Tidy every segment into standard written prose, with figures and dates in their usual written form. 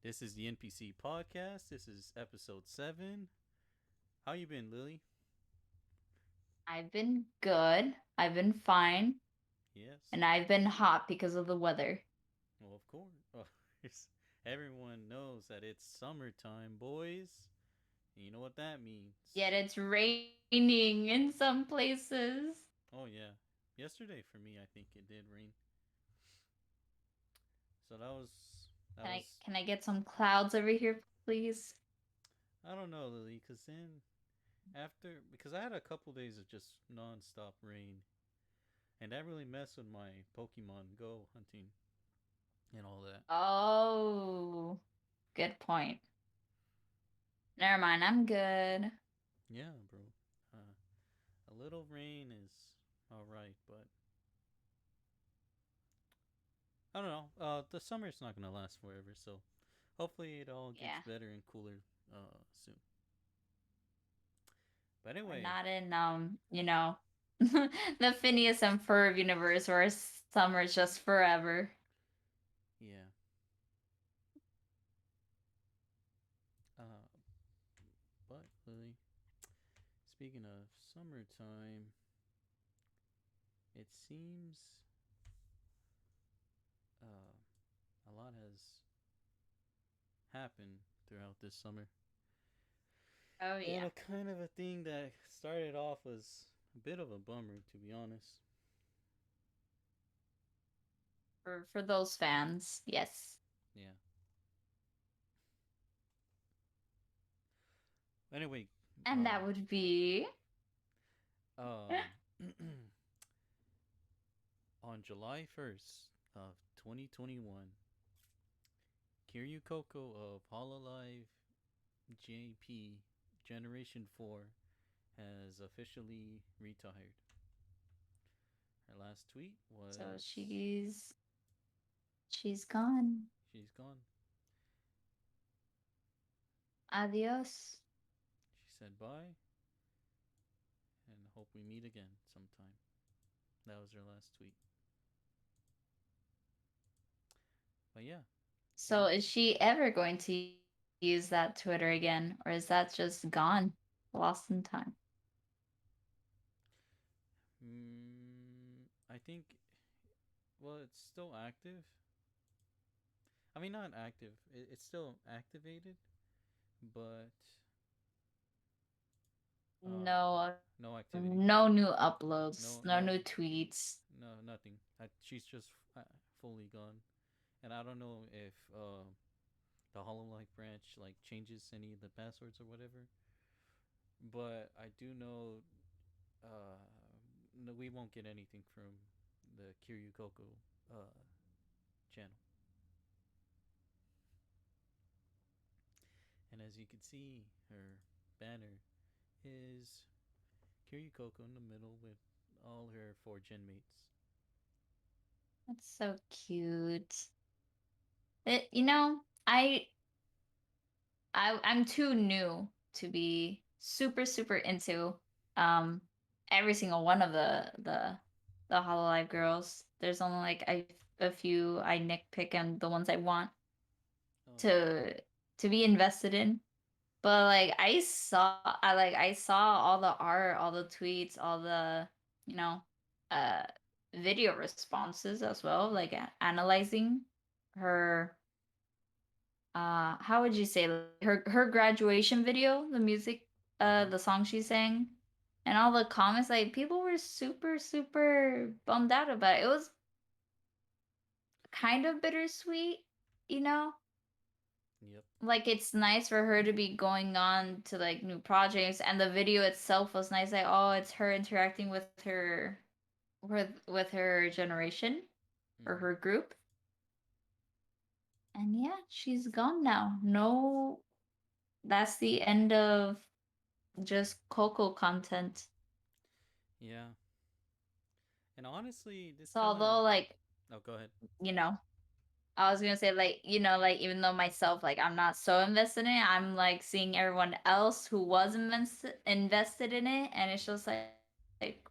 This is the NPC Podcast. This is episode 7. How you been, Lily? I've been good. I've been fine. Yes. And I've been hot because of the weather. Well, of course. Everyone knows that it's summertime, boys. And you know what that means. Yet it's raining in some places. Oh yeah. Yesterday for me, I think it did rain. So that Can I was can I get some clouds over here, please? I don't know, Lily, cuz then after because I had a couple days of just non-stop rain, and that really messed with my Pokemon Go hunting and all that. Oh, good point. Never mind, I'm good. Yeah, bro. Uh, a little rain is all right, but I don't know. The summer's not gonna last forever, so hopefully it all gets Yeah. better and cooler soon. But We're anyway, not in the Phineas and Ferb universe where summer's just forever. yeah. Uh, but Lily, speaking of summertime, it seems uh, a lot has happened throughout this summer, Oh and yeah. a kind of a thing that started off as a bit of a bummer, to be honest. For those fans, yes. Yeah. Anyway, And uh, that would be um, on July 1st of 2021, Kiryu Coco of Hololive JP Generation 4 has officially retired. Her last tweet so was she's gone. she's gone. Adios. She said bye and hope we meet again sometime. That was her last tweet. But yeah, So Kiryu is Coco. she ever going to use that Twitter again, or is that just gone, lost in time? I think, well, it's still active. I mean, not active. It's still activated, but No, no activity. no new uploads, No, no no, new tweets. no, nothing. She's just fully gone, and I don't know if the Hololive branch like changes any of the passwords or whatever. But I do know uh, no, we won't get anything from the Kiryu Coco uh, channel. And as you can see, her banner is Kiryu Coco in the middle with all her four gen mates. That's so cute. I'm too new to be super into um every single one of the Hololive girls. There's only like a few I nitpick and the ones I want Oh yeah. to be invested in. But like I saw all the art, all the tweets, all the, you know, uh video responses as well, like analyzing her how would you say, like, her graduation video, the music, Uh huh. the song she sang, and all the comments, like people were super bummed out about it. It was kind of bittersweet, you know? Yep. Like it's nice for her to be going on to like new projects, and the video itself was nice, like, oh, it's her interacting with her generation or Mm-hmm. her group. And yeah, she's gone now. No, that's the end of just Coco content. Yeah. And honestly, this So kind of. although like, Oh, go ahead. you know, I was gonna say, like, like even though myself, like, I'm not so invested in it, I'm like seeing everyone else who was invested in it, and it's just like,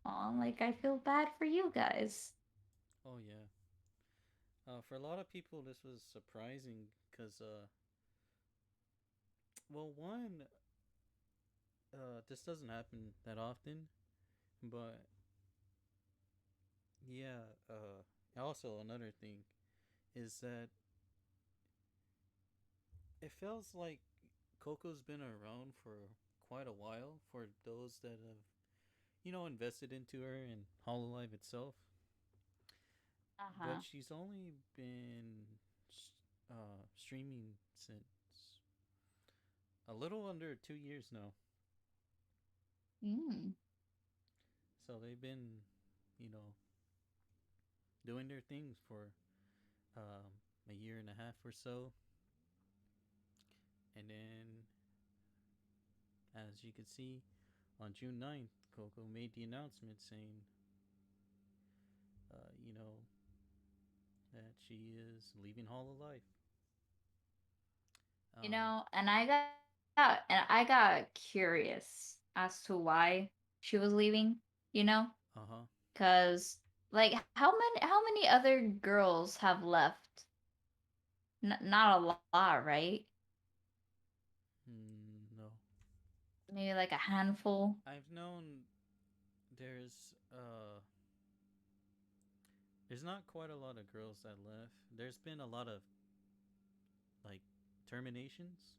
oh, like I feel bad for you guys. Oh yeah. For a lot of people, this was surprising because Well, one, this doesn't happen that often, but yeah. Also, another thing is that it feels like Coco's been around for quite a while for those that have, invested into her and Hololive itself. But Uh-huh. she's only been streaming since a little under 2 years now. Mm. So they've been, you know, doing their things for a year and a half or so. And then, as you can see, on June 9th, Coco made the announcement saying, uh, you know, that she is leaving Hall of Life. You Um, know, and I got curious as to why she was leaving, you know? uh huh. Cuz like how many other girls have left? Not a lot, right? No. Maybe like a handful. I've known there's there's not quite a lot of girls that left. There's been a lot of like terminations,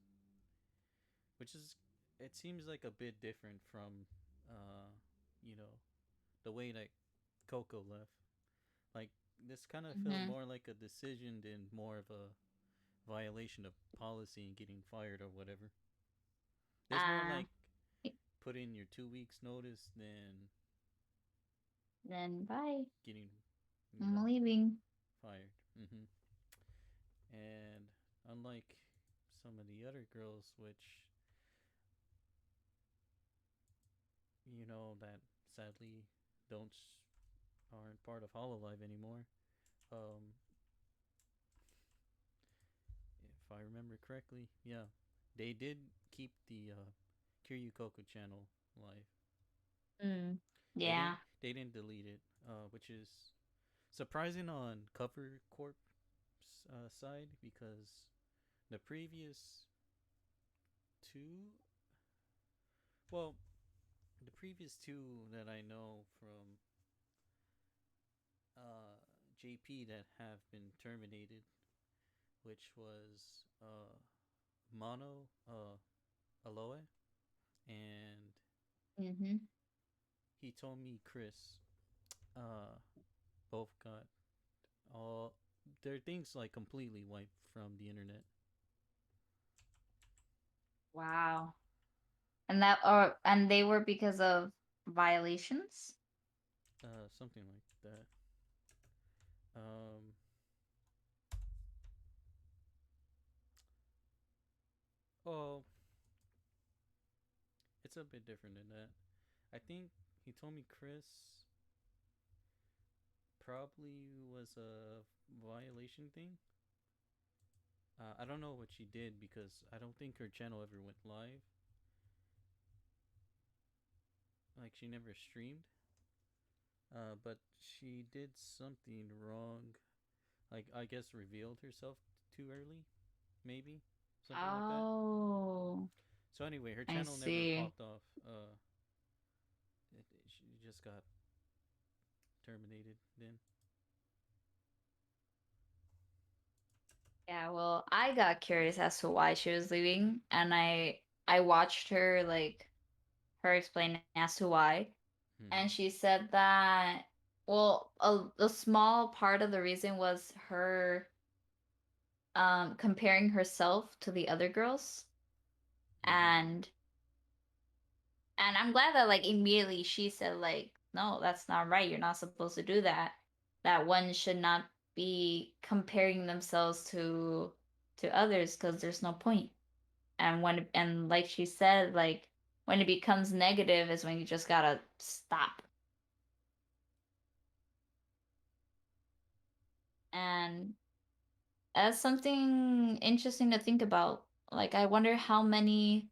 which is it seems like a bit different from uh you know the way that Coco left. Like this kind of felt Mhm. more like a decision than more of a violation of policy and getting fired or whatever. There's more Uh like put in your 2 weeks notice than then bye. getting you I'm know leaving. fired. And unlike some of the other girls, which that sadly don't aren't part of Hololive anymore. Um, if I remember correctly, yeah, they did keep the Kiryu Coco channel live. Mm. They Yeah. didn't they didn't delete it, which is surprising on Cover Corp's side because the previous two, well, the previous two that I know from uh, JP that have been terminated, which was Mono Aloe and Mhm. he told me Chris uh, both got all their things like completely wiped from the internet. Wow. And they were because of violations? Something like that. Um, oh, it's a bit different than that. I think he told me Chris probably was a violation thing. I don't know what she did because I don't think her channel ever went live. Like she never streamed. But she did something wrong. Like I guess revealed herself too early, maybe something like that. Oh, So anyway, her I channel never see. popped off. She just got terminated then. Yeah, well, I got curious as to why she was leaving, and I watched her like her explain as to why, and Mm-hmm. she said that well, a small part of the reason was her comparing herself to the other girls, Mm-hmm. and I'm glad that like immediately she said like no, that's not right. You're not supposed to do that. That one should not be comparing themselves to others because there's no point. And and like she said, like when it becomes negative is when you just gotta stop. And that's something interesting to think about. Like I wonder how many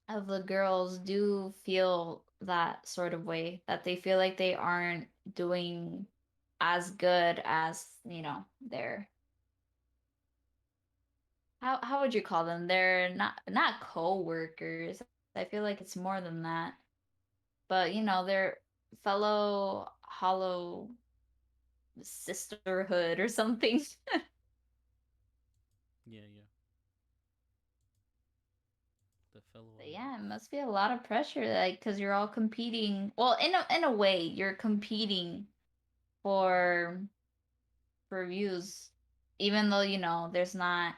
of the girls do feel that sort of way, that they feel like they aren't doing as good as, their how would you call them? They're not co-workers. I feel like it's more than that. But they're fellow hollow sisterhood or something. Yeah, yeah. The fellow But yeah, it alliance. must be a lot of pressure, like, because you're all competing. Well, in a way, you're competing for views, even though there's not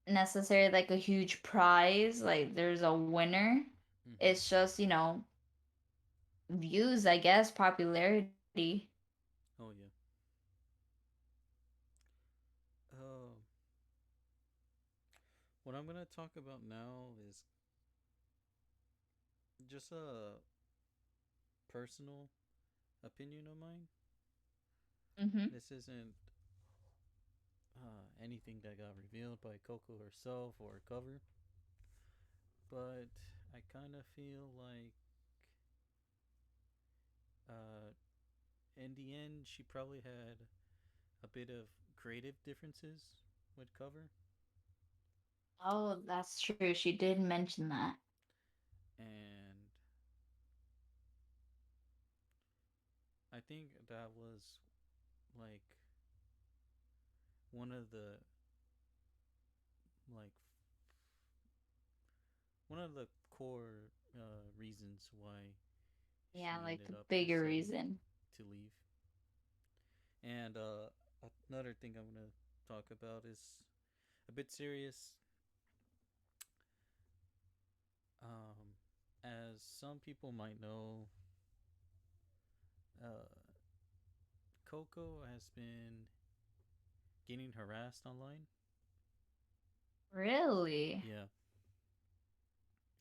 necessarily like a huge prize, like there's a winner. Mm-hmm. It's just views, I guess, popularity. Oh yeah. Uh, what I'm gonna talk about now is just a personal opinion of mine. Mm-hmm. This isn't anything that got revealed by Coco herself or cover, but I kind of feel like uh, in the end she probably had a bit of creative differences with cover, Oh, that's true. She did mention that. and I think that was like one of the like one of the core reasons why Yeah, she like ended the up bigger deciding reason. to leave. And another thing I'm gonna talk about is a bit serious. Um, as some people might know, uh, Coco has been getting harassed online. Really? Yeah,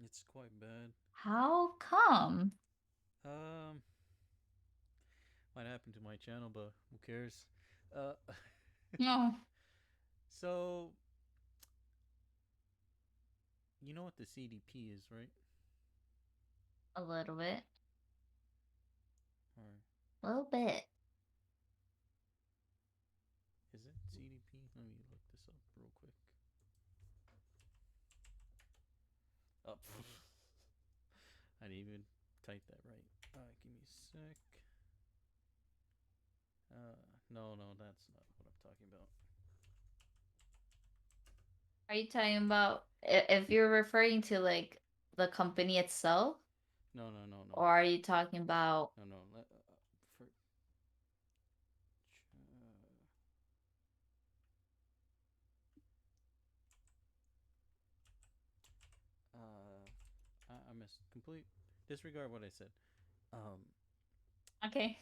it's quite bad. How come? Um, might happen to my channel, but who cares? Uh, No, so you know what the CDP is, right? a little bit. Or A little bit. is it CDP? Let me look this up real quick. Oh, I didn't even type that right. Give me a sec. No, no, that's not what I'm talking about. Are you talking about if you're referring to like the company itself, No, no, no, no, or are you talking about? no, no. For, I missed complete. Disregard what I said. Um, Okay.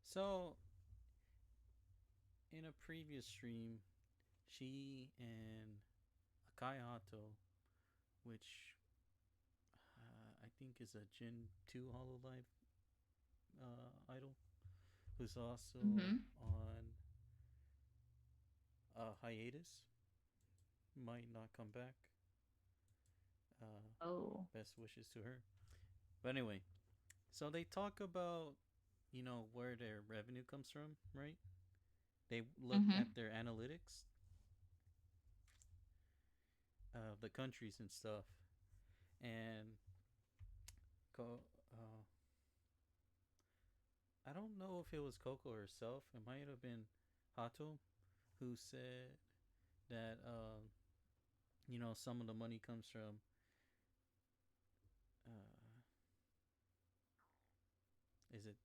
so in a previous stream, she and Akai Hato, which I think is a Gen 2 Hololive idol, who's also Mm-hmm. on hiatus, might not come back. Uh, Oh. best wishes to her. But anyway, so they talk about, where their revenue comes from, right? They look Mm-hmm. at their analytics, the countries and stuff, and go. I don't know if it was Coco herself. It might have been Hato who said that some of the money comes from is it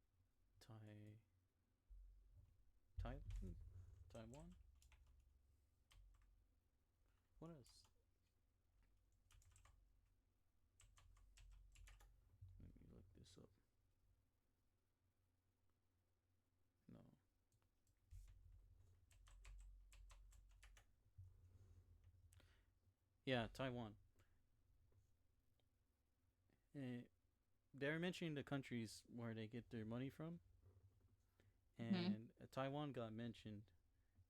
Tai Thailand, Taiwan? What else? Let me look this up. No. Yeah, Taiwan. Uh, they're mentioning the countries where they get their money from, Mm-hmm. and Taiwan got mentioned,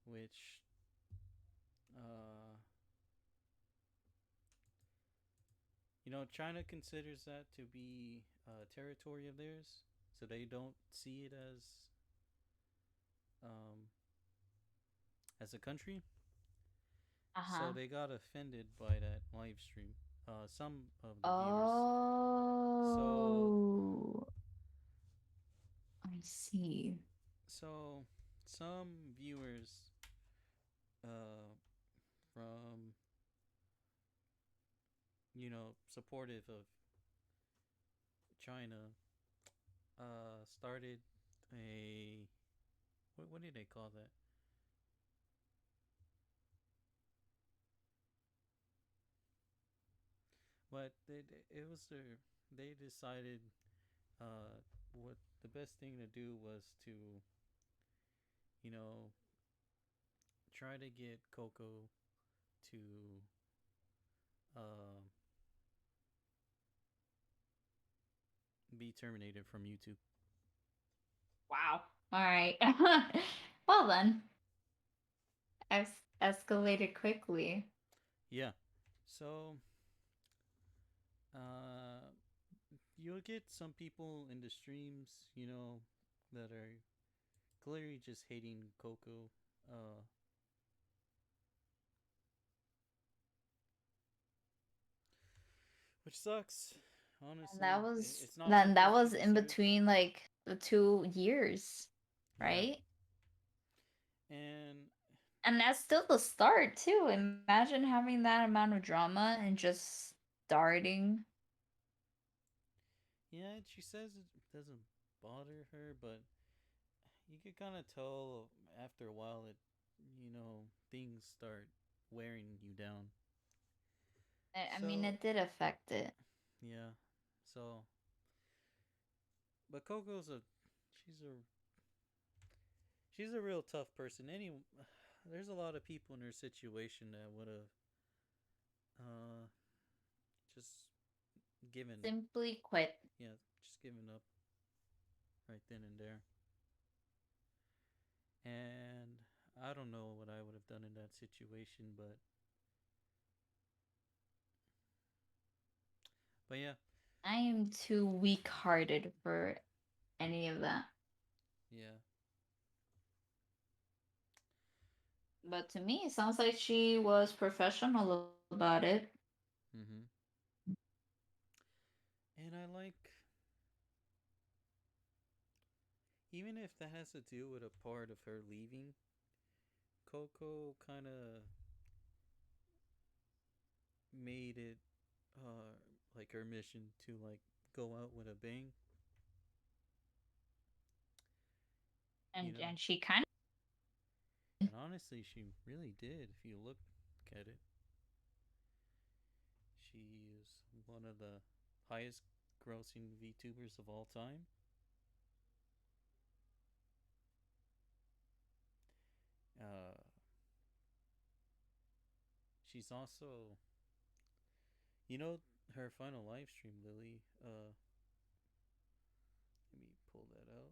which uh, China considers that to be territory of theirs, so they don't see it um, as a country. So Uh-huh. they got offended by that live stream. Some of the viewers. So Oh, I see. so some viewers uh, from supportive of China started a what did they call that? But it was their they decided what the best thing to do was to you know try to get Coco to uh, be terminated from YouTube. Wow. All right. Well then, escalated quickly. Yeah, so uh, you'll get some people in the streams, that are clearly just hating Coco. Uh, which sucks. And that Honestly, was it's not then something that she was in deserved. between like the 2 years, Yeah, right? and And that's still the start too. Imagine having that amount of drama and just starting. yeah, she says it doesn't bother her, but you could kind of tell after a while that things start wearing you down. I mean, So it did affect it. yeah, so but Coco's a she's a she's a real tough person. There's a lot of people in her situation that would have uh just given Simply quit. yeah just given up right then and there. And I don't know what I would have done in that situation, but yeah, I am too weak-hearted for any of that. yeah. But to me, it sounds like she was professional about it. Mhm. And I like even if that has to do with a part of her leaving, Coco kind of made it uh like her mission to like go out with a bang, you know. And she kind And honestly, she really did. If you look at it, she is one of the highest grossing VTubers of all time. Uh, she's also, you know, her final live stream, Lily. Let me pull that out.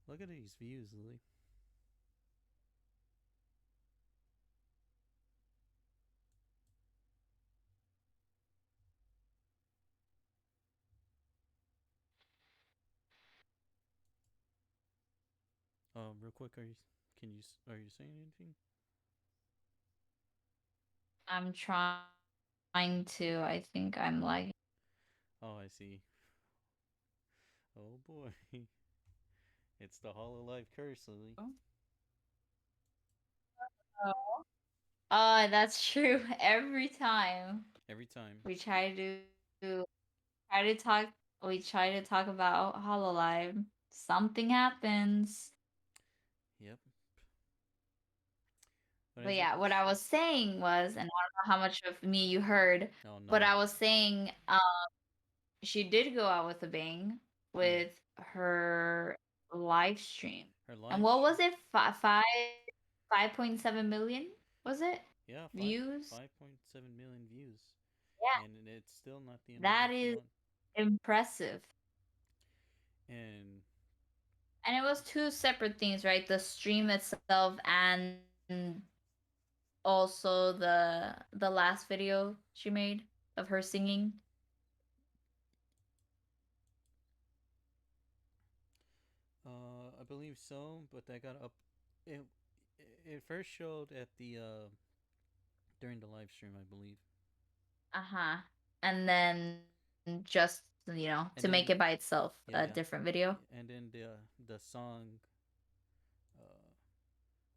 Look at these views, Lily. Real quick, are you saying anything? I'm trying to. I think I'm like Oh, I see. Oh boy, it's the Hollow Life curse, Lily. oh. Oh, that's true. Every time Every time. we try to talk we try to talk about Hololive, something happens. Yep. But But as I yeah, what was, I was saying was, and I don't know how much of me you heard, oh but none. I was saying, she did go out with a bang Yeah, with her live stream. her And live what stream. was it? 5.7 million, was it? Yeah, Views? 5.7 million views, Yeah, and it's still not the end of that what she is wants. impressive. And And it was two separate things, right? The stream itself and also the last video she made of her singing. I believe so, but I got up. It it first showed at the during the live stream, I believe, Uh-huh. And then just, to make it by and itself, then a different yeah, video. yeah, and then the song, uh,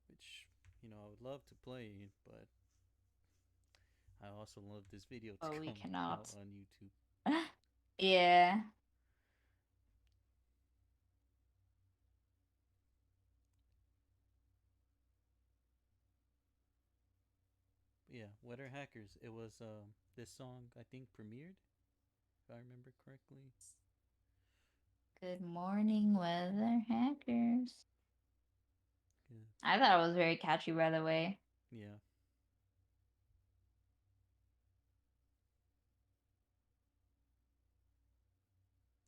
which I would love to play, but I also love this video to Oh, we come out cannot. on YouTube. Yeah. But yeah, Weather Hackers. It was this song I think premiered, if I remember correctly. Good morning, weather hackers. Yeah, I thought it was very catchy, by the way. yeah,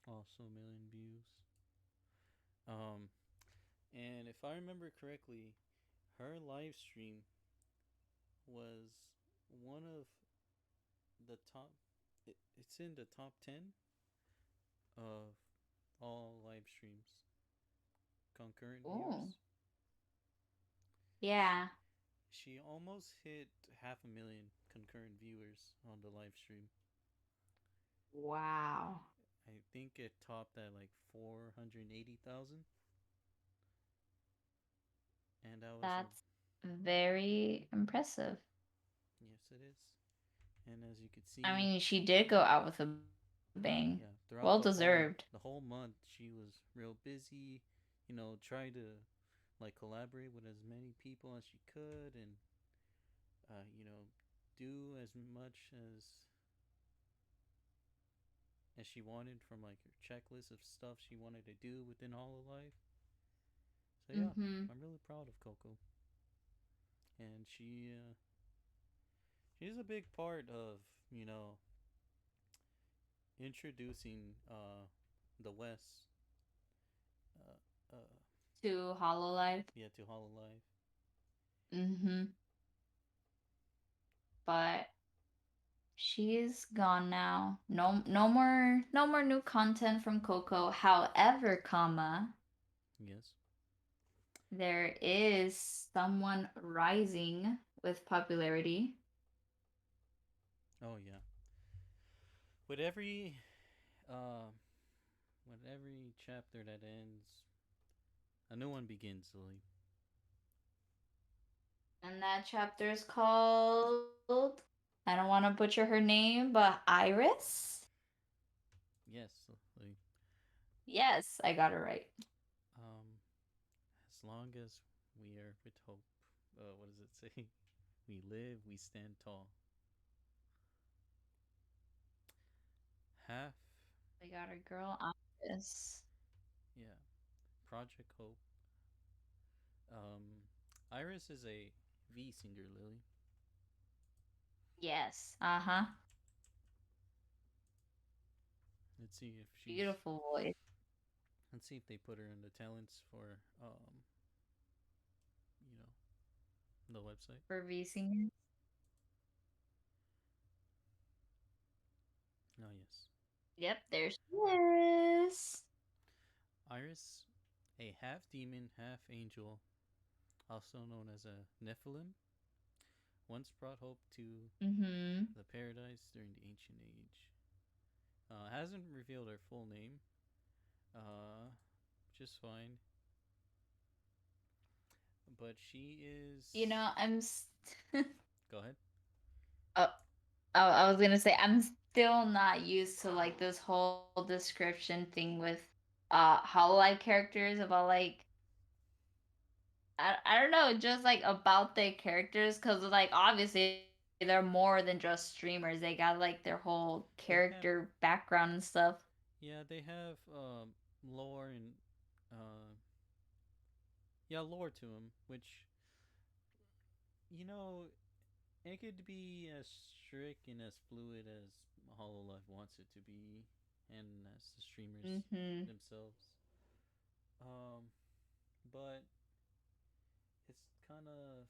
also a million views. Um, and if I remember correctly, her live stream was one of the top. It's in the top 10 of all live streams, concurrent Oh. viewers. She Yeah. she almost hit half a million concurrent viewers on the live stream. Wow. I think it topped at like 480,000, and that was her. That's very impressive. Yes, it is. And as you could I see, mean, she did go out with a bang. Well yeah, throughout deserved. the whole month, she was real busy. Try to like collaborate with as many people as she could, and do as much as she wanted from like her checklist of stuff she wanted to do within Hololive. So yeah, Mm-hmm. I'm really proud of Coco, and she's a big part of you know introducing the West, uh, uh, To Hololive. yeah, to Hololive. Mm-hmm. But she's gone now. No more new content from Coco. However, Yes. there is someone rising with popularity. Oh yeah. With every uh, with every chapter that ends, a new one begins, Lily. And that chapter is called, I don't want to butcher her name, but Iris? Yes, Lily. Yes, I got it right. Um, as long as we are with hope, what does it say? We live, we stand tall. Half, We got our girl Iris. yeah. Project Hope. Iris is a V singer, Lily. Yes. Uh-huh. Let's see if she's. Beautiful voice Let's see if they put her in the talents for you know, the website. for V singers. Oh yes, Yep, there she is. Iris, a half demon, half angel, also known as a Nephilim, once brought hope to Mm-hmm. the paradise during the ancient age. Hasn't revealed her full name, which is fine. But she You is. know, Go ahead. oh, I was gonna say I'm still not used to like this whole description thing with Hololive characters about like I don't know, just like about their characters because like obviously they're more than just streamers. They got like their whole They have. character background and stuff. Yeah, they have lore and uh, yeah, lore to them, which you know it could be as strict and as fluid as Hololive wants it to be, and as the streamers Mm-hmm. themselves. Um, but it's kind of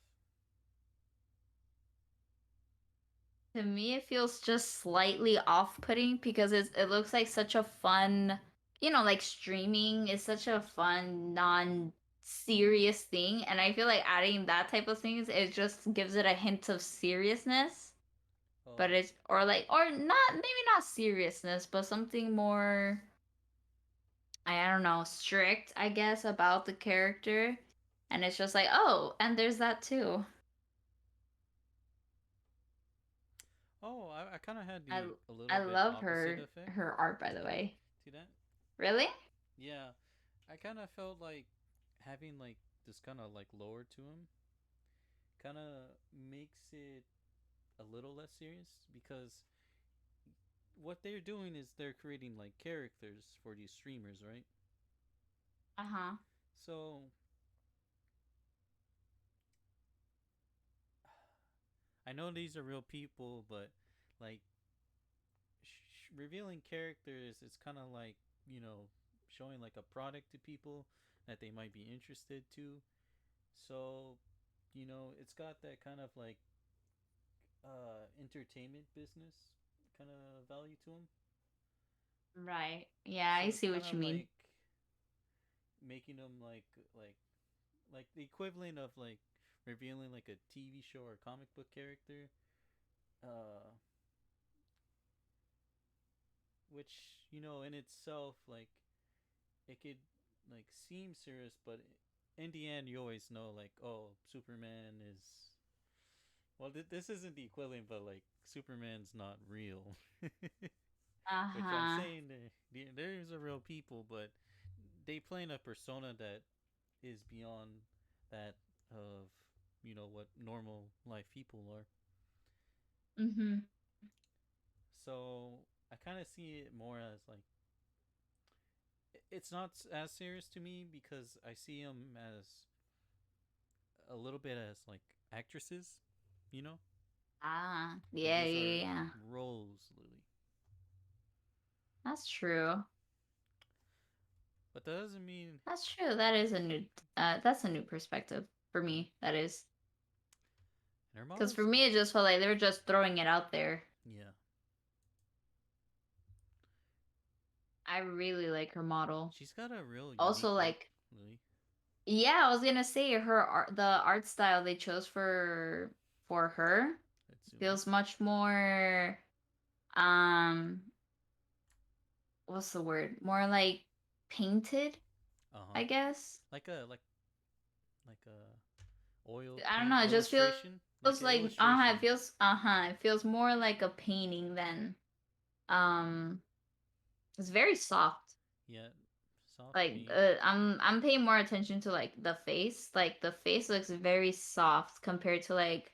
To me, it feels just slightly off-putting because it looks like such a fun, like streaming is such a fun, non-serious thing, and I feel like adding that type of things, it just gives it a hint of seriousness. But oh it's or not, maybe not seriousness, but something more, I don't know, strict, I guess, about the character. And it's just like, oh, and there's that too. I kind of had I the a little I bit love opposite effect her art, by the way. to that. Really? Yeah, I kind of felt like having like this kind of like lore to him kind of makes it a little less serious because what they're doing is they're creating like characters for these streamers, right? Uh-huh. So I know these are real people, but like revealing characters, it's kind of like showing like a product to people that they might be interested to. So it's got that kind of like entertainment business kind of value to them. Right. Yeah, I So it's see kind what you of mean. like making them like like the equivalent of like revealing like a TV show or comic book character, uh, which in itself like it could like seem serious, but in the end you always know like oh Superman is well this isn't the equivalent, but like Superman's not real. Which I'm Uh-huh. saying there's a real people, but they play in a persona that is beyond that of what normal life people are. Mm-hmm. So I kind of see it more as like it's not as serious to me because I see them as a little bit as like actresses, you know, Ah, like yeah, these yeah, are yeah. roles, Lily. That's true. But that doesn't mean That's true. That's a new perspective for me, that is. and her Because for models. me, it just felt like they were just throwing it out there. Yeah, I really like her model. she's got a real Also, unique look, like, Lily. yeah, I was gonna say the art style they chose for her Itsumi. feels much more, um, what's the word? More like painted, Uh huh. I guess. Like a oil I don't paint know, it just illustration, like feels an like illustration. it feels more like a painting than um it's very soft. Yeah, soft Like paint. I'm paying more attention to like the face. Like the face looks very soft compared to like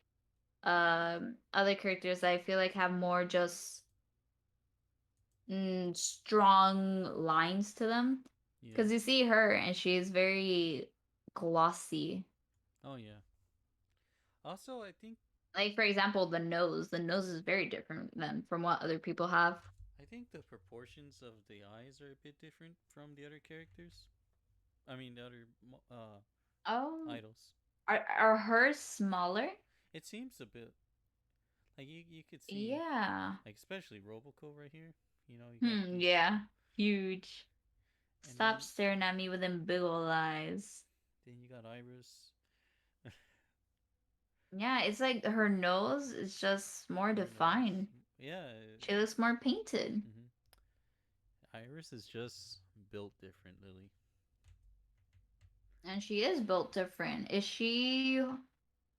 other characters that I feel like have more just strong lines to them. Yeah. Because you see her and she's very glossy. Oh yeah. Also, I think Like for example, the nose is very different than from what other people have. the proportions of the eyes are a bit different from the other characters. I mean, the other Oh, idols. are hers smaller? It seems a bit like you could see Yeah. like especially Roboco right here. You got these, Yeah. Huge. and Stop staring at me with them big old eyes. then you got Iris. Yeah, it's like her nose is just more Her nose. defined. Yeah. She looks more painted. Mm-hmm. Iris is just built different, Lily. And she is built different. Is she, and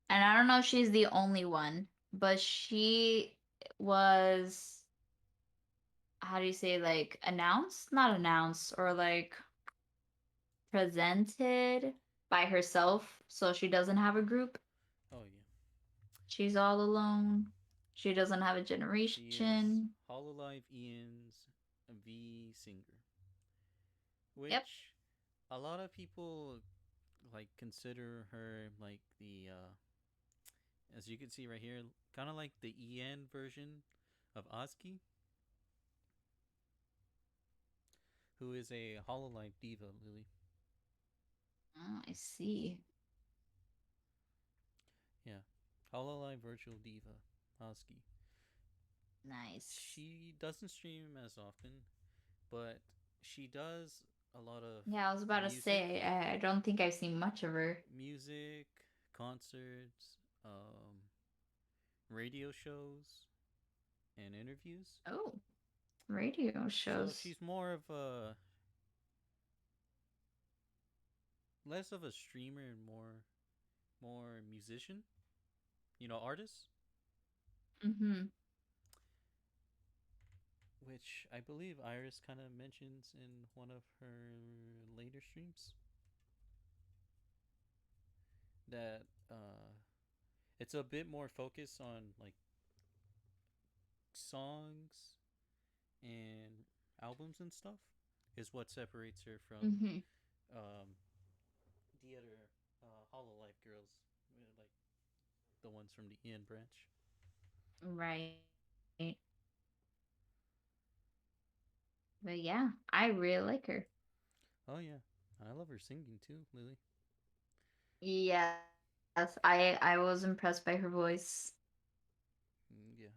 I don't know if she's the only one, but she was, how do you say, like announced? Not announced, or like presented by herself. So she doesn't have a group. Oh yeah. She's all alone. She doesn't have a She is generation. Hololive Ian's V singer, Yep. which a lot of people like consider her like the as you can see right here, kind of like the Ian version of Oski, who is a Hololive diva, Lily. Oh, I see. Yeah. Hololive Virtual Diva, Husky. Nice. She doesn't stream as often, but she does a lot of Yeah, I was about to music, say, I don't think I've seen much of her. music, concerts, radio shows, and interviews. Oh, radio So shows. she's more of a less of a streamer and more musician, artist, Mm-hmm. which I believe Iris kind of mentions in one of her later streams that it's a bit more focused on like songs and albums and stuff is what separates her from Mm-hmm. um, the other Hololive girls, like the ones from the Ian branch. Right. But yeah, I really like her. Oh yeah, I love her singing too, Lily. Yes, I was impressed by her voice Yeah.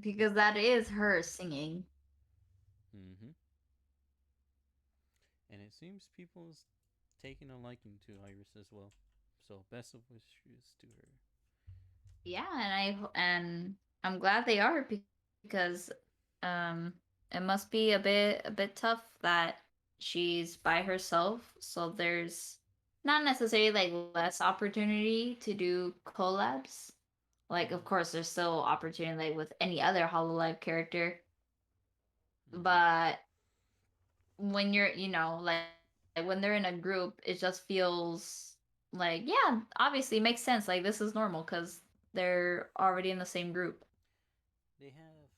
because It, that is her singing. mm-hmm. And it seems people's taking a liking to Iris as well. So best of wishes to her. Yeah, and I'm glad they are because it must be a bit tough that she's by herself, so there's not necessarily like less opportunity to do collabs. Like of Mm-hmm. course there's still opportunity like with any other Hololive character, Mm-hmm. but when you're, like when they're in a group, it just feels like, yeah, obviously it makes sense. Like this is normal because they're already in the same group. They have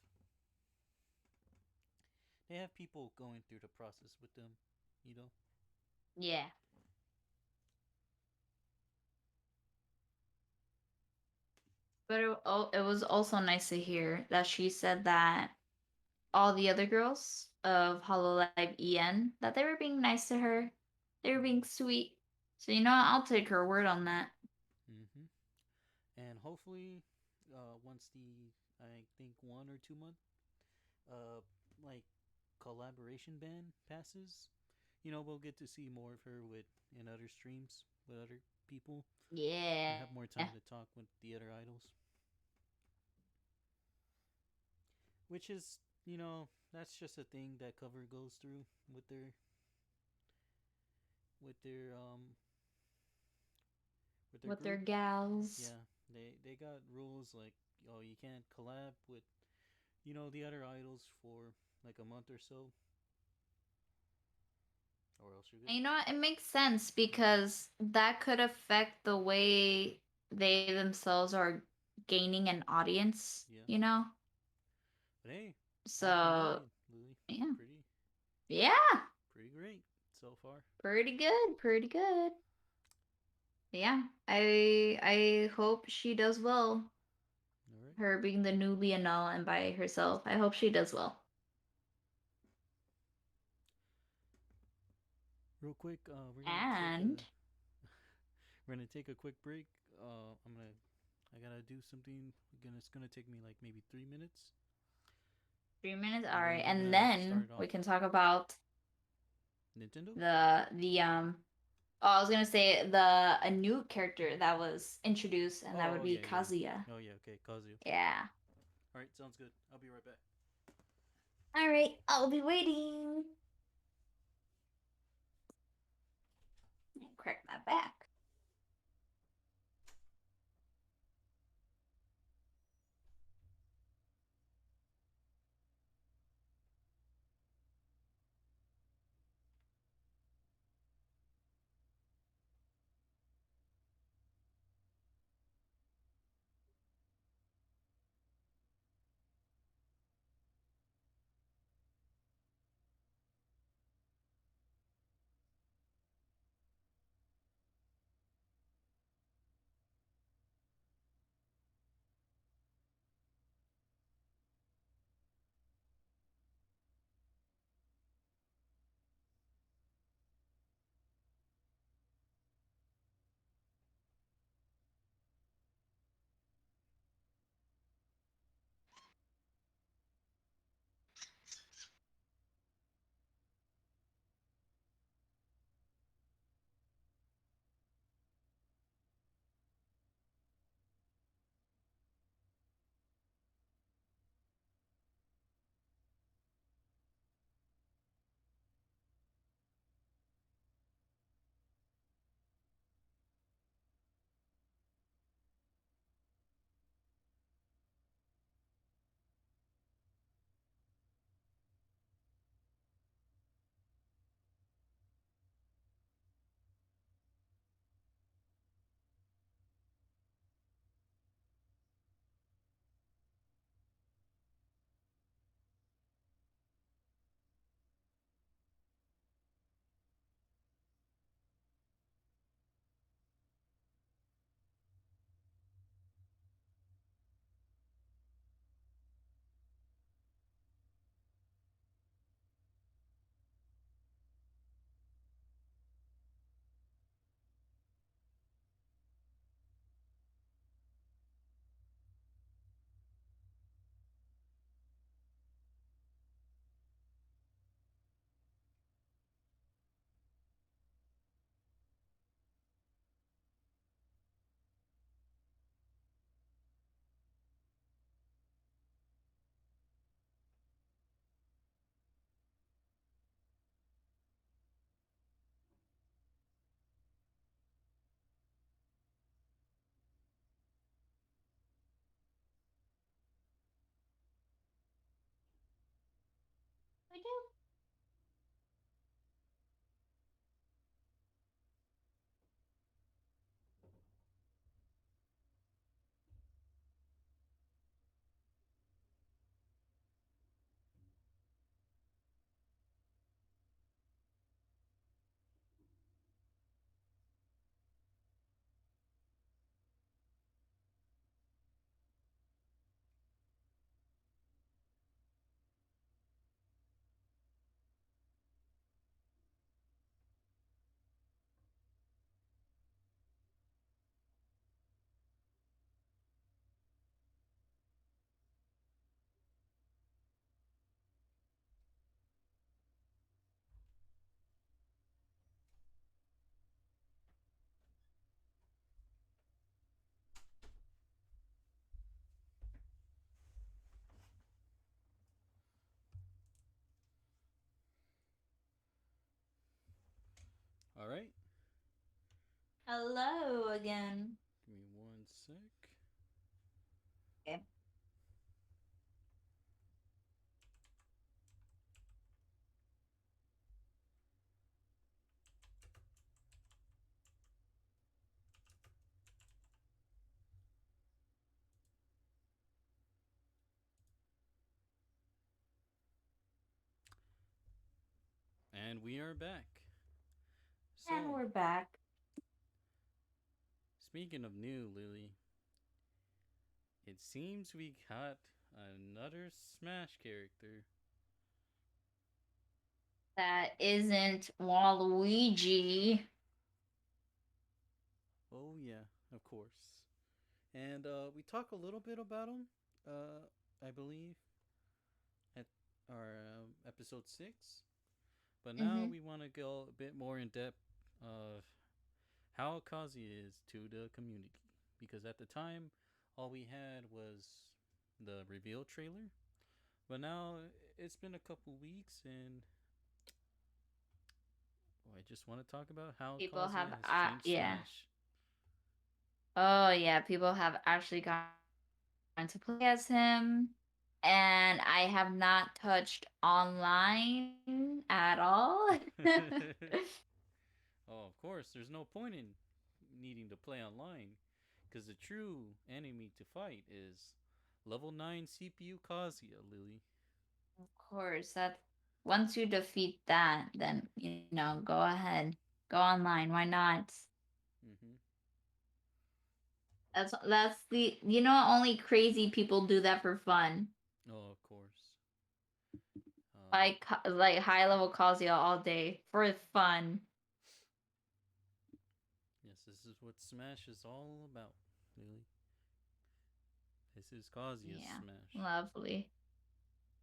they have people going through the process with them, you know. Yeah. But it was also nice to hear that she said that all the other girls of Hololive EN, that they were being nice to her. They were being sweet. So I'll take her word on that. Mm-hmm. And hopefully, once the I think 1 or 2 month uh like collaboration ban passes, we'll get to see more of her with in other streams with other people and Yeah. have more time to talk with the other idols. Which is, that's just a thing that Cover goes through with their with their With their group. gals. Yeah, they got rules like, oh, you can't collab with the other idols for like a month or so, or else you're And good. it makes sense Mm-hmm. because that could affect the way they themselves are gaining an Yeah, audience. but hey, I can't So, lie, Lily. yeah. Pretty Yeah. pretty great so far. Pretty good. Pretty good. Yeah. I hope she does well. All right. Her being the new Lionel and by herself. I hope she does well. Real quick, And we're gonna take a quick break. I gotta do something. It's gonna take me like maybe 3 minutes, 3 minutes. All and then right. we're And gonna then start we off can talk about Nintendo. the oh, I was gonna say a new character that was introduced, and that Oh, would oh be yeah, yeah, yeah. Kazuya. Oh yeah, okay, Kazu. Yeah. All right, sounds good. I'll be right back. All right, I'll be waiting. Crack my back. All right. Hello again. Give me one sec. Okay. And we are back. And So, we're back. speaking of new, Lily, it seems we got another Smash character. That isn't Waluigi. Oh, yeah, of course. And we talk a little bit about him, I believe, at our episode 6. But now Mm-hmm. we want to go a bit more in depth of how Kazuya is to the community. Because at the time, all we had was the reveal trailer. But now it's been a couple weeks, and I just want to talk about how People Kazuya have, has changed yeah. Smash. Oh, yeah. People have actually gotten to play as him. And I have not touched online at all. Oh, of course, there's no point in needing to play online, because the true enemy to fight is level 9 CPU Kazuya, Lily. Of course, that once you defeat that, then go ahead, go online. Why not? Mm-hmm. That's the only crazy people do that for fun. Oh, of course. Um, Like high level Kazuya all day for fun. yes, this is what Smash is all about, Lily. This is Kazuya's Yeah, Smash. lovely.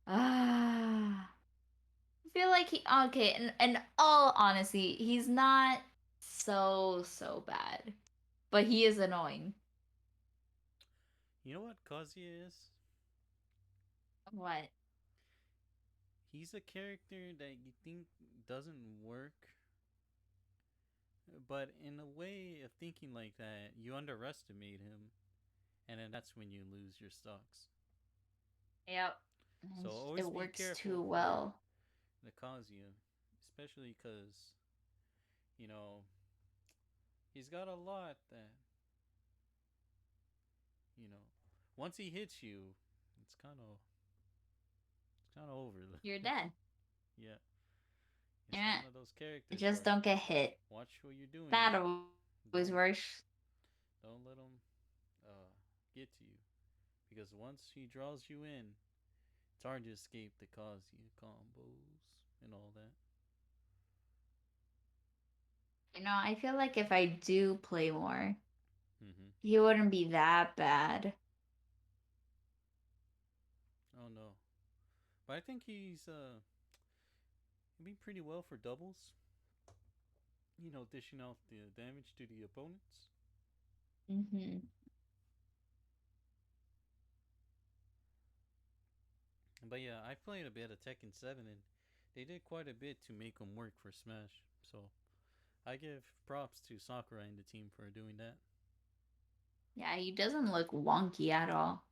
Ah, I feel like he okay. And all honesty, he's not so bad, but he is annoying. You know what Kazuya is? What? He's a character that you think doesn't work, but in a way of thinking like that, you underestimate him, and then that's when you lose your stocks. Yep. So It always be works too careful for well. the Kazuya, especially because, you know, he's got a lot that, you know, once he hits you, it's kind of over. You're dead. Yeah, it's Yeah. one of those characters Just where don't get hit. watch what you're doing. That always Don't works. don't let him get to you, because once he draws you in, it's hard to escape the Kazuya combos and all that. I feel like if I do play more, Mm-hmm. he wouldn't be that bad. Oh no, but I think he'd be pretty well for doubles. Dishing out the damage to the opponents. Mm-hmm. But yeah, I played a bit of Tekken 7, and they did quite a bit to make them work for Smash. So I give props to Sakurai and the team for doing that. Yeah, he doesn't look wonky at all.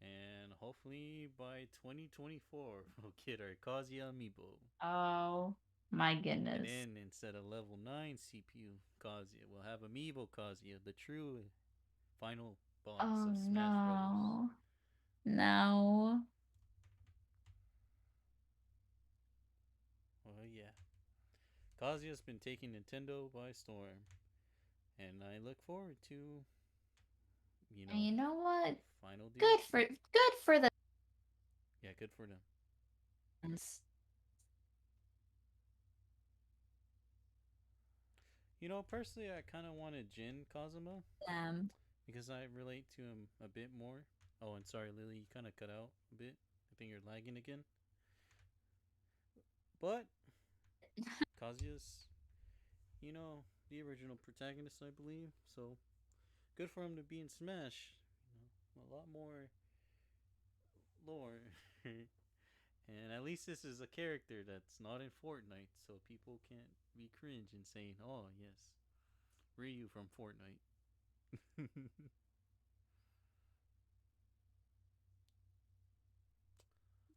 And hopefully by 2024, we'll get our Kazuya amiibo. Oh my And goodness. then instead of level 9 CPU Kazuya, we'll have amiibo Kazuya, the true final boss Oh of Smash Brothers. no. No. Oh yeah. Kazuya's been taking Nintendo by storm. And I look forward to, you And know, you know what? final Good DLC. for the Yeah, good for them. Personally, I kind of wanted Jin Kazuma them. because I relate to him a bit more. Oh, and sorry, Lily, you kind of cut out a bit. I think you're lagging again. But Kazuya's, the original protagonist, I believe. So good for him to be in Smash. A lot more lore. And at least this is a character that's not in Fortnite, so people can't be cringe and saying, "Oh yes, Ryu from Fortnite."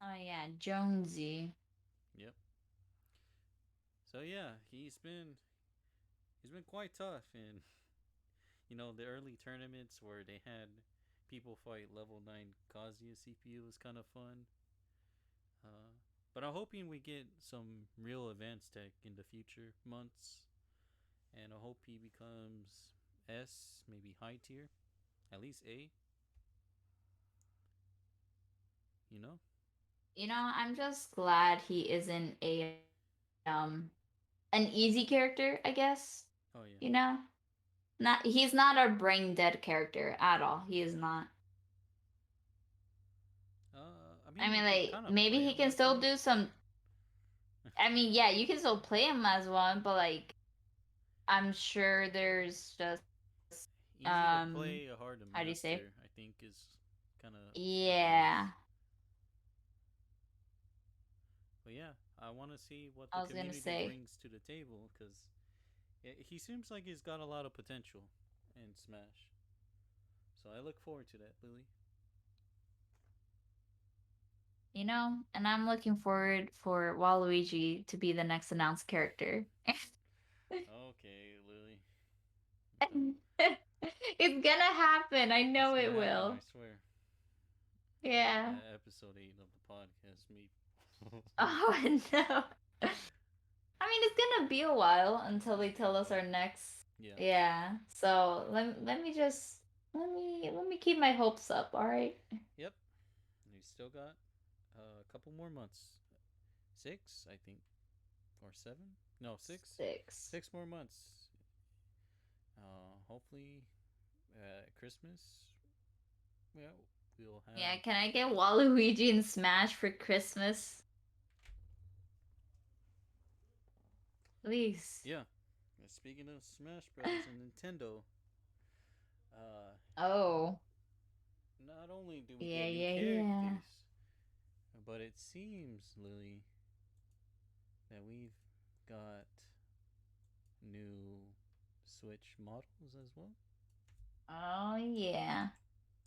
Oh yeah, Jonesy. Yep. So yeah, he's been quite tough in the early tournaments where they had people fight level 9 Kazuya CPU was kind of fun. Uh, but I'm hoping we get some real advanced tech in the future months, and I hope he becomes S, maybe high tier, at least A. You know? I'm just glad he isn't a an easy character, I guess. Oh You yeah. know? Not he's not a brain dead character at all. He is not. I I mean, you mean, could like kind of maybe play he him can as still one. do some. I mean, yeah, you can still play him as one, but like I'm sure there's just Easy to how play, do you hard to say? master. I think is kind of what it Yeah, is. But yeah, I want to see what I the was gonna community say. brings to the table because he seems like he's got a lot of potential in Smash. So I look forward to that, Lily. And I'm looking forward for Waluigi to be the next announced character. Okay, Lily. It's gonna happen. I It's know gonna it happen, I will. swear. Yeah. Episode 8 of the podcast, me. Oh no. I mean, it's gonna be a while until they tell us our next. Yeah. Yeah. So let me just let me keep my hopes up. All right. Yep. We still got a couple more months. 6, I think, or 7? No, 6. 6. 6 more months. Hopefully, Christmas. Yeah, we'll have. Yeah. Can I get Waluigi and Smash for Christmas, please? Yeah. Speaking of Smash Brothers and Nintendo, uh, Oh. not only do we Yeah. get new Yeah. Yeah. characters, but it seems, Lily, that we've got new Switch models as well. Oh yeah.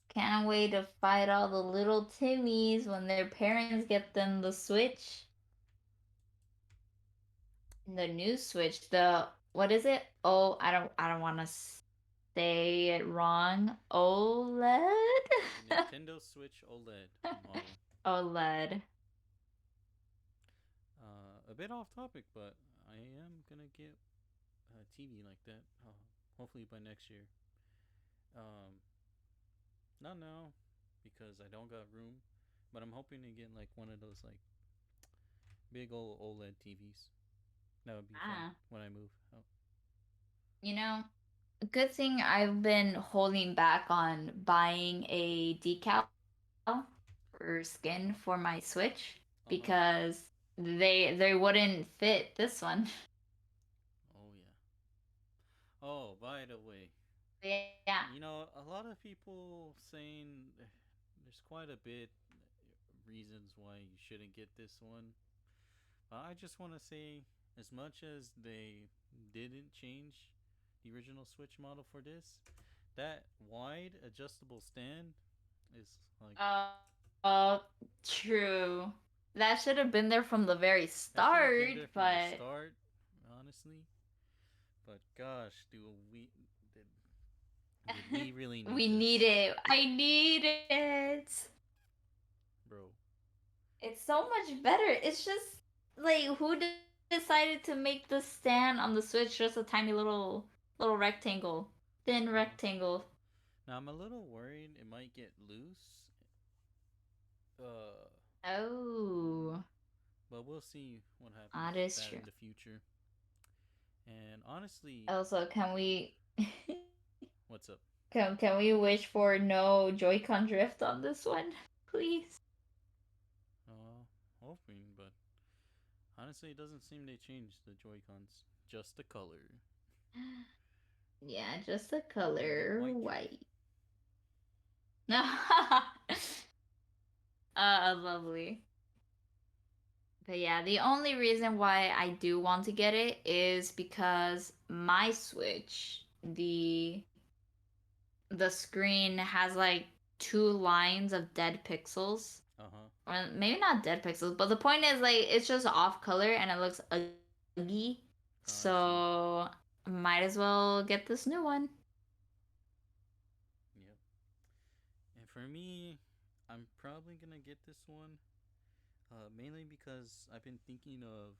Can't wait to fight all the little Timmies when their parents get them the Switch. The new Switch, the what is it? Oh, I don't want to say it wrong. The OLED? Nintendo Switch OLED model. OLED. A bit off topic, but I am gonna get a TV like that. Hopefully by next year. Um, Not now because I don't got room, but I'm hoping to get like one of those like big old OLED TVs. That would be fun Ah. when I move out. You know, good thing I've been holding back on buying a decal or skin for my Switch Uh huh. because they wouldn't fit this one. Oh yeah. Oh, by the way, Yeah. a lot of people saying there's quite a bit reasons why you shouldn't get this one. I just want to say, as much as they didn't change the original Switch model for this, that wide adjustable stand is like True. That should have been there from the very that should have been start, there from the but start, honestly. But gosh, do we did we really need we need this, it. I need it. bro? It's so much better. It's just like who decided to make the stand on the Switch just a tiny little rectangle, thin Uh huh. rectangle. Now I'm a little worried it might get loose. Uh, Oh, but we'll see what happens that with is that true. in the future. And honestly, Also, can we what's up? can we wish for no Joy-Con drift on this one, please? Uh, Hoping, but honestly, it doesn't seem they changed the Joy Cons. Just the color. Yeah, just the They get color white drift. white. Lovely. But yeah, the only reason why I do want to get it is because my Switch, the screen has like two lines of dead pixels. Uh huh. Or maybe not dead pixels, but the point is like it's just off color and it looks ugly. Oh, I see. So might as well get this new one. Yep. And for me, I'm probably gonna get this one. Mainly because I've been thinking of,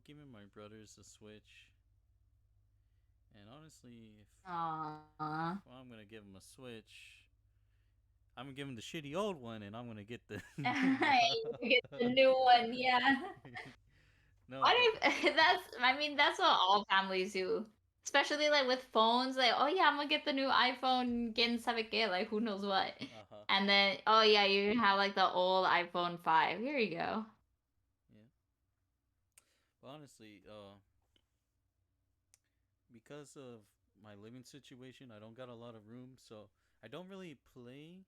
giving my brothers a Switch. And honestly, Aww. if I'm gonna give them a Switch, I'm gonna give them the shitty old one, and I'm gonna get the new You get one. the new one, yeah. No, but Why do that's I mean that's what all families do. Especially like with phones, like, oh yeah, I'm gonna get the new iPhone, quién sabe qué, like who knows what. uh-huh. And then oh yeah, you have like the old iPhone 5. Here you go. Yeah. But honestly, because of my living situation, I don't got a lot of room, so I don't really play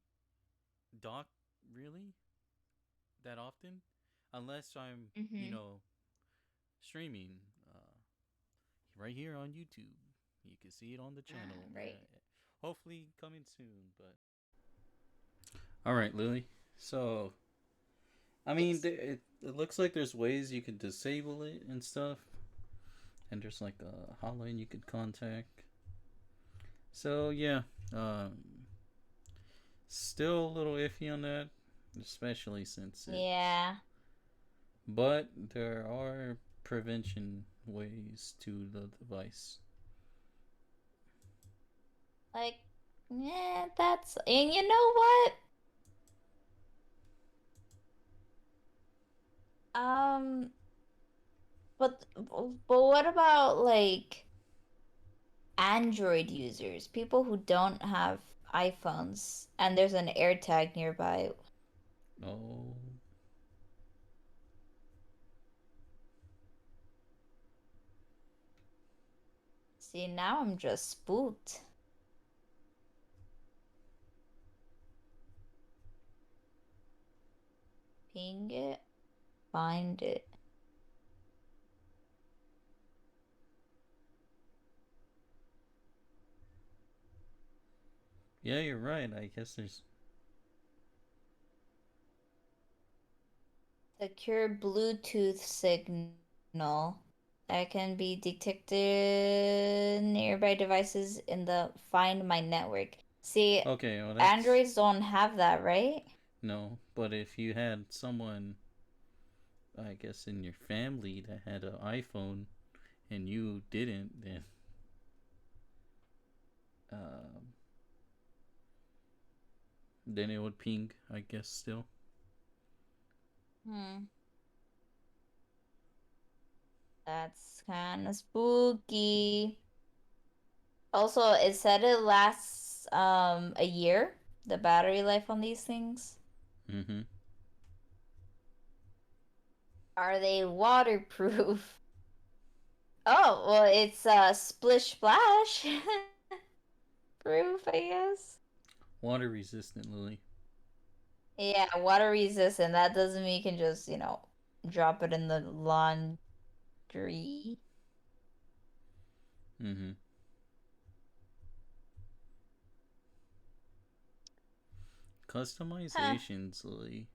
dock really that often, unless I'm, you Mm-hmm. know, streaming right here on YouTube. You can see it on the channel. Right. Hopefully coming soon, but all right, Lily. So, I mean, Yes. it looks like there's ways you can disable it and stuff, and there's like a hotline you could contact. So yeah, still a little iffy on that, especially since it's. Yeah. But there are prevention ways to the device. Like, yeah, that's and you know what? Um, but what about like Android users, people who don't have iPhones, and there's an AirTag nearby? Oh, See, now I'm just spooked. Ping it, find it. yeah, you're right. I guess there's. Secure Bluetooth signal that can be detected nearby devices in the Find My network. See, Okay, well, that's. Androids don't have that, right? No, but if you had someone, I guess, in your family that had an iPhone and you didn't, um, then it would ping, I guess, still. Hmm. That's kind of spooky. Also, it said it lasts a year, the battery life on these things. Mm hmm. Are they waterproof? Oh, well, it's splish splash proof, I guess. Water resistant, Lily. Yeah, water resistant. That doesn't mean you can just, drop it in the laundry. Mm hmm. Huh. Customizations, Lily.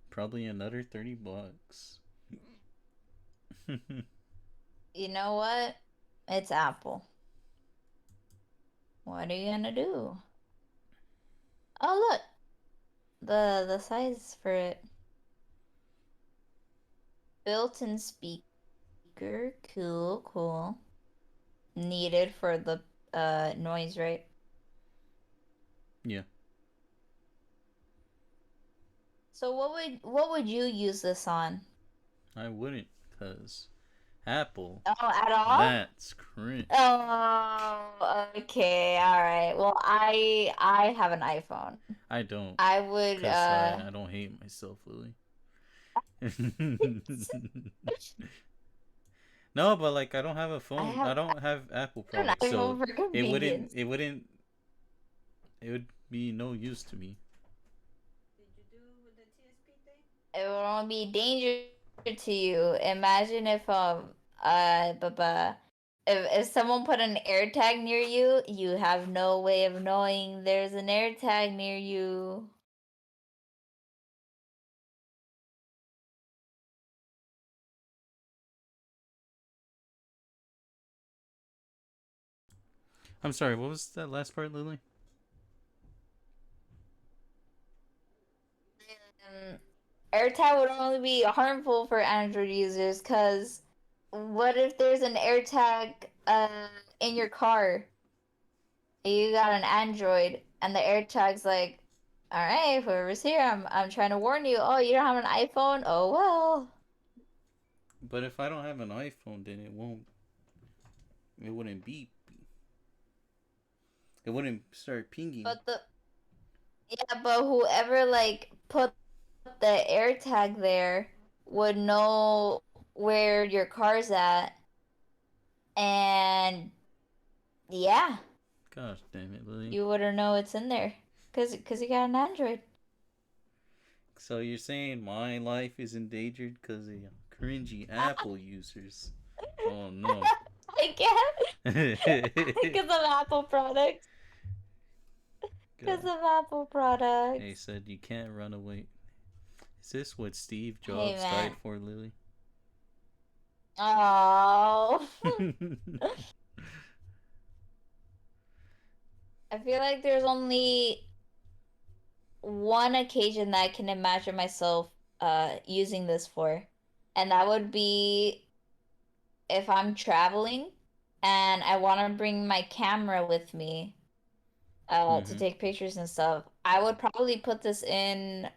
Probably another $30. You know what? It's Apple. What are you gonna do? Oh, look. The size for it. Built-in speaker. Cool, cool. Needed for the noise, right? yeah, So what would you use this on? I wouldn't, because Apple, Oh, at all? that's cringe. Oh, okay, all right. Well, I have an iPhone. I don't, I would because I don't hate myself, Lily. No, but like I don't have a I phone. have I don't have Apple an products, so iPhone for it wouldn't. convenience. It wouldn't. It would be no use to me. Did you do with the TSP thing? It will only be danger to you. Imagine if someone put an air tag near you, you have no way of knowing there's an air tag near you. I'm sorry. What was that last part, Lily? Um, AirTag would only be harmful for Android users because what if there's an AirTag in your car? You got an Android and the AirTag's like, all right, whoever's here, I'm trying to warn you. Oh, you don't have an iPhone? Oh well. But if I don't have an iPhone, then it won't. It wouldn't beep. It wouldn't start pinging. But the yeah, but whoever like put the AirTag there would know where your car's at, and yeah, Gosh damn it, Lily. you wouldn't know it's in there, cause you got an Android. So you're saying my life is endangered because of cringy Apple users? Oh no. I can't, They because of Apple products. Because of Apple products. said you can't run away. Is this what Steve Hey Jobs died man. for, Lily? Oh. I feel like there's only one occasion that I can imagine myself using this for, and that would be if I'm traveling and I want to bring my camera with me to Mm-hmm. take pictures and stuff. I would probably put this in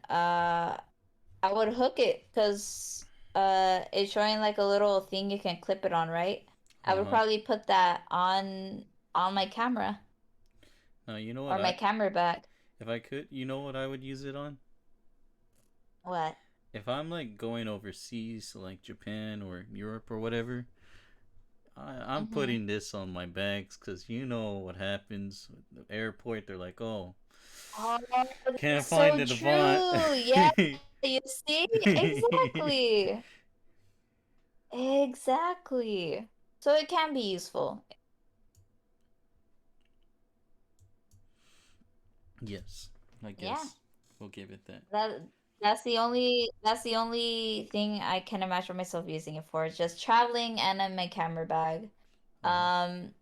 I would hook it because it's showing like a little thing you can clip it on, right? I Uh would huh. probably put that on my camera Now you know or what my I camera bag. if I could, you know what I would use it on? What? If I'm like going overseas, like Japan or Europe or whatever, I'm Mm-hmm. putting this on my bags because you know what happens at the airport. They're like, "Oh, Oh, can't that's find so the Devant." true. Yeah, you see? Exactly. Exactly. So it can be useful. Yes, I Yeah. guess we'll give it that. That that's the only thing I can imagine myself using it for. Just traveling and in my camera bag. Uh huh. Um,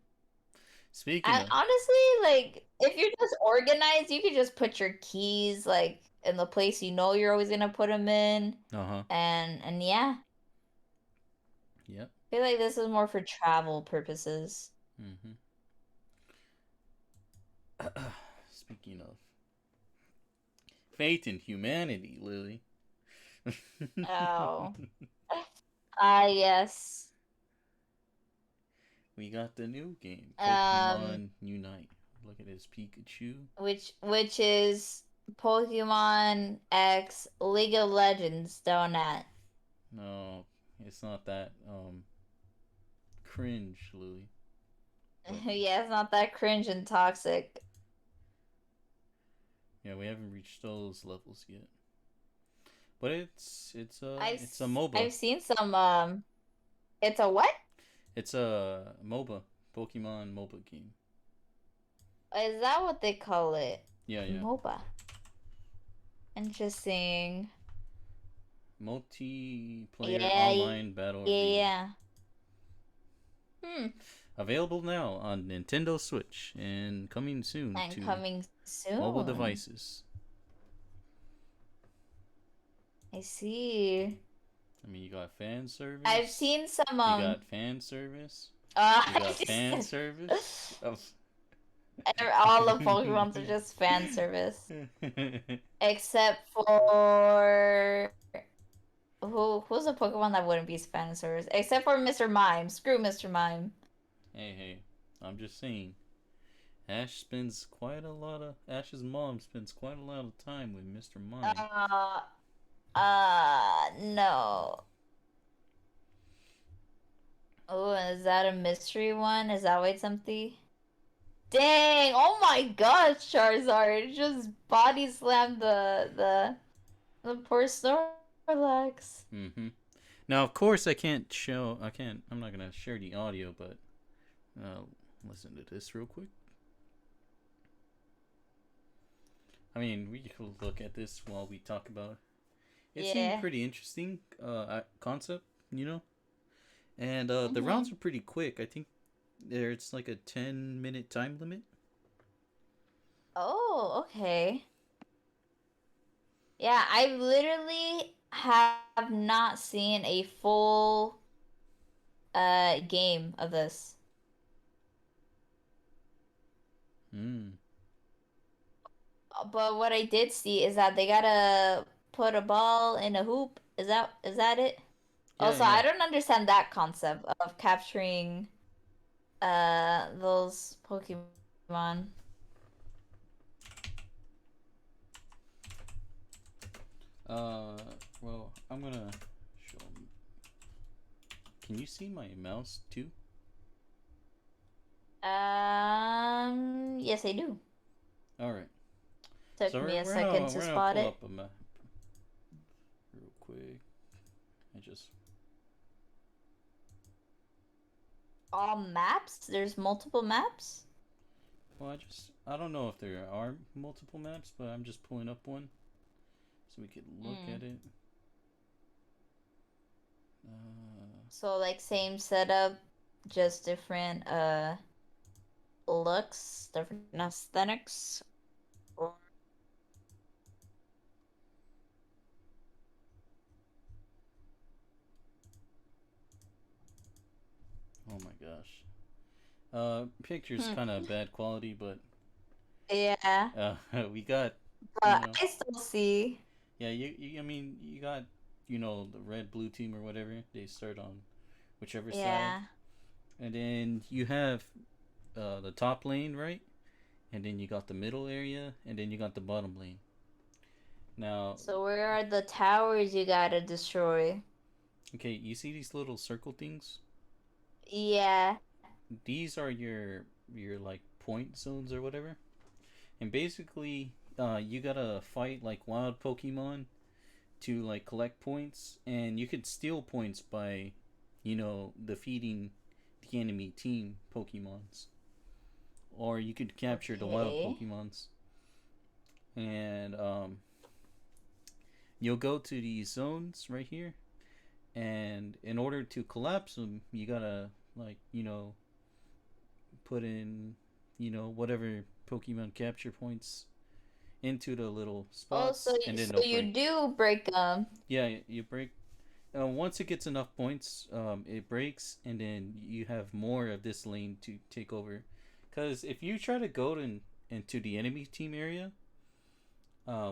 Speaking I of, honestly like if you're just organized, you could just put your keys like in the place you know you're always gonna put them in, uh huh. and yeah, Yep. I feel like this is more for travel purposes. Mm-hmm. Speaking of faith in humanity, Lily. Oh, ah, yes. We got the new game, Um, Pokemon Unite. Look at this Pikachu. which is Pokemon X League of Legends donut. No, it's not that cringe, Lily. But Yeah, it's not that cringe and toxic. yeah, we haven't reached those levels yet. But it's a I've MOBA. I've seen some it's a what? It's a MOBA, Pokemon MOBA game. Is that what they call it? Yeah, yeah. MOBA. Interesting. Multiplayer Yeah, online battle yeah, arena. yeah. Hmm. Available now on Nintendo Switch and coming soon And to coming mobile soon. devices. I see. I mean, you got fan I've service. seen some You got fan service. You I got just fan service. Of all the Pokemons are just fan service. Except for who's a Pokemon that wouldn't be fan service? Except for Mr. Mime. Screw Mr. Mime. hey, I'm just saying. Ash's mom spends quite a lot of time with Mr. Mime. Uh no. Oh, is that a mystery one? Is that why it's empty? Dang! Oh my gosh, Charizard just body slammed the poor Snorlax. Relax. Mm-hmm. Now, of course, I can't. I'm not gonna share the audio, but uh, listen to this real quick. I mean, we could look at this while we talk about. It seemed Yeah. pretty interesting concept, you know. And the rounds Mhm. are pretty quick. I think there's like a 10-minute time limit. Oh, okay. Yeah, I literally have not seen a full game of this. Hmm. But what I did see is that they gotta put a ball in a hoop. Is that it? Yeah, Also, yeah. I don't understand that concept of capturing those Pokemon. Uh, well, I'm gonna show. Can you see my mouse too? Yes, I do. All right. Took So me a we're second gonna to we're gonna spot pull it. up a map real quick. I just All maps? There's multiple maps? I don't know if there are multiple maps, but I'm just pulling up one so we could look Hmm. at it. Uh, So like same setup, just different looks, different aesthetics. Or oh my gosh. Picture's hmm. kind of bad quality, but Yeah, we got, you but know, I still see. yeah, I mean, you got, the red blue team or whatever. They start on whichever side, Yeah. and then you have the top lane, right? And then you got the middle area, and then you got the bottom lane. Now, So where are the towers you gotta destroy? okay, you see these little circle things? Yeah. These are your like point zones or whatever. And basically, you gotta fight like wild Pokemon to like collect points, and you could steal points by, defeating the enemy team Pokemons, or you could capture the wild Okay. Pokemons, and you'll go to these zones right here, and in order to collapse them, you gotta like put in whatever Pokemon capture points into the little Oh, spots, and then so they'll break. you do break them. Yeah, you break. Once it gets enough points, it breaks, and then you have more of this lane to take over. Because if you try to go into the enemy team area,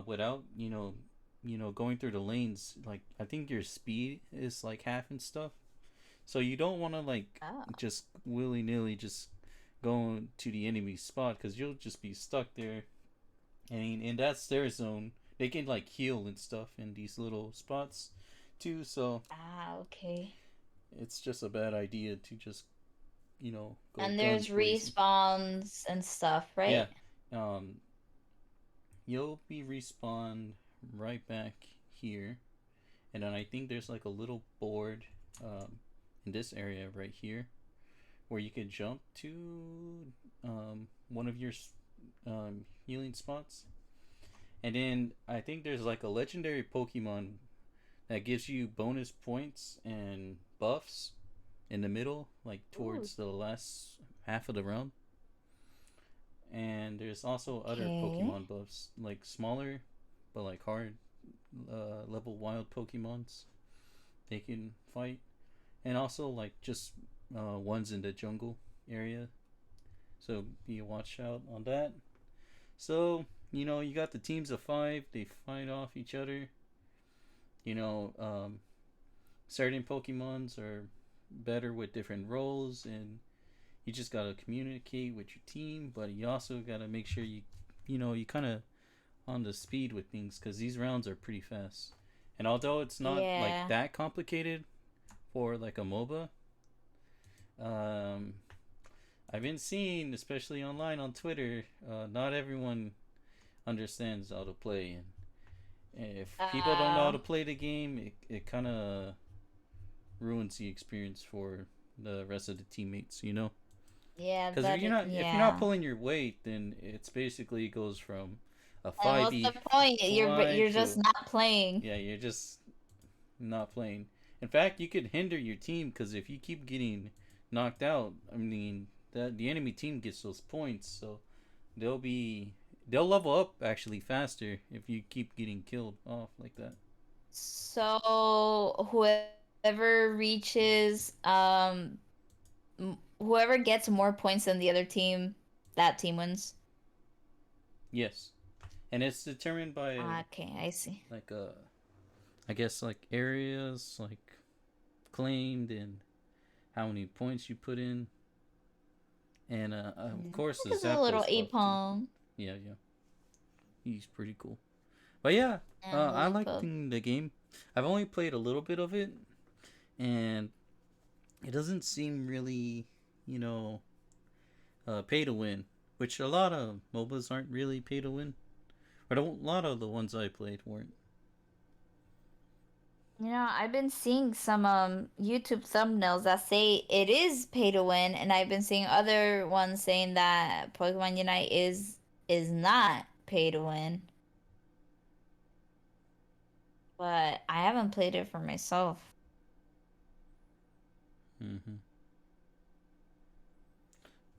without going through the lanes, like I think your speed is like half and stuff. So you don't want to like Oh. just willy nilly just go to the enemy spot because you'll just be stuck there. I mean, and that's their zone. They can like heal and stuff in these little spots too. So Ah, okay. it's just a bad idea to just go And guns there's blazing. respawns and stuff, Yeah, right? um, you'll be respawned right back here, and then I think there's like a little board in this area right here where you can jump to one of your healing spots, and then I think there's like a legendary Pokemon that gives you bonus points and buffs in the middle, like Ooh, towards the last half of the round. And there's also other okay. Pokemon buffs, like smaller, but like hard level wild Pokemons they can fight, and also like just ones in the jungle area. So be watch out on that. So you got the teams of five. They fight off each other. You know, certain Pokemons are better with different roles, and you just gotta communicate with your team. But you also gotta make sure you kind of on the speed with things because these rounds are pretty fast. And although it's not like Yeah. that complicated for like a MOBA, um, I've been seeing, especially online on Twitter, not everyone understands how to play, and If people don't know how Uh, to play the game, it kind of ruins the experience for the rest of the teammates, you know? yeah, Because that is, if you're not yeah. pulling your weight, then it's basically goes from a And five what's v the point? five You're just to not playing. yeah, you're just not playing. In fact, you could hinder your team because if you keep getting knocked out, I mean, that the enemy team gets those points, so they'll be they'll level up actually faster if you keep getting killed off like that. So whoever reaches whoever gets more points than the other team, that team wins. Yes, and it's determined by Okay, I see. like I guess like areas like claimed and how many points you put in, and of course the Look at the little Zapdos buff too. Apong Yeah, yeah, he's pretty cool. But yeah, and I like Lillipup. the game. I've only played a little bit of it, and it doesn't seem really, you know, pay to win. Which a lot of MOBAs aren't really pay to win. But a lot of the ones I played weren't. I've been seeing some YouTube thumbnails that say it is pay to win, and I've been seeing other ones saying that Pokemon Unite is not pay to win. But I haven't played it for myself. Mm-hmm.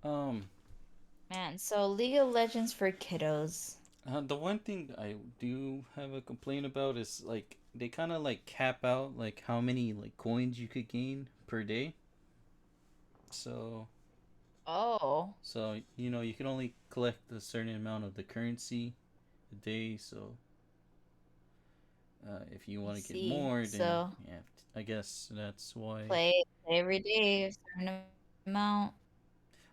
Um, Man, so League of Legends for kiddos. the one thing I do have a complaint about is like they kind of like cap out like how many like coins you could gain per day. So Oh, you know you can only collect a certain amount of the currency a day. So if you I want to get see. more, then So yeah, I guess that's why. play every day, a certain amount.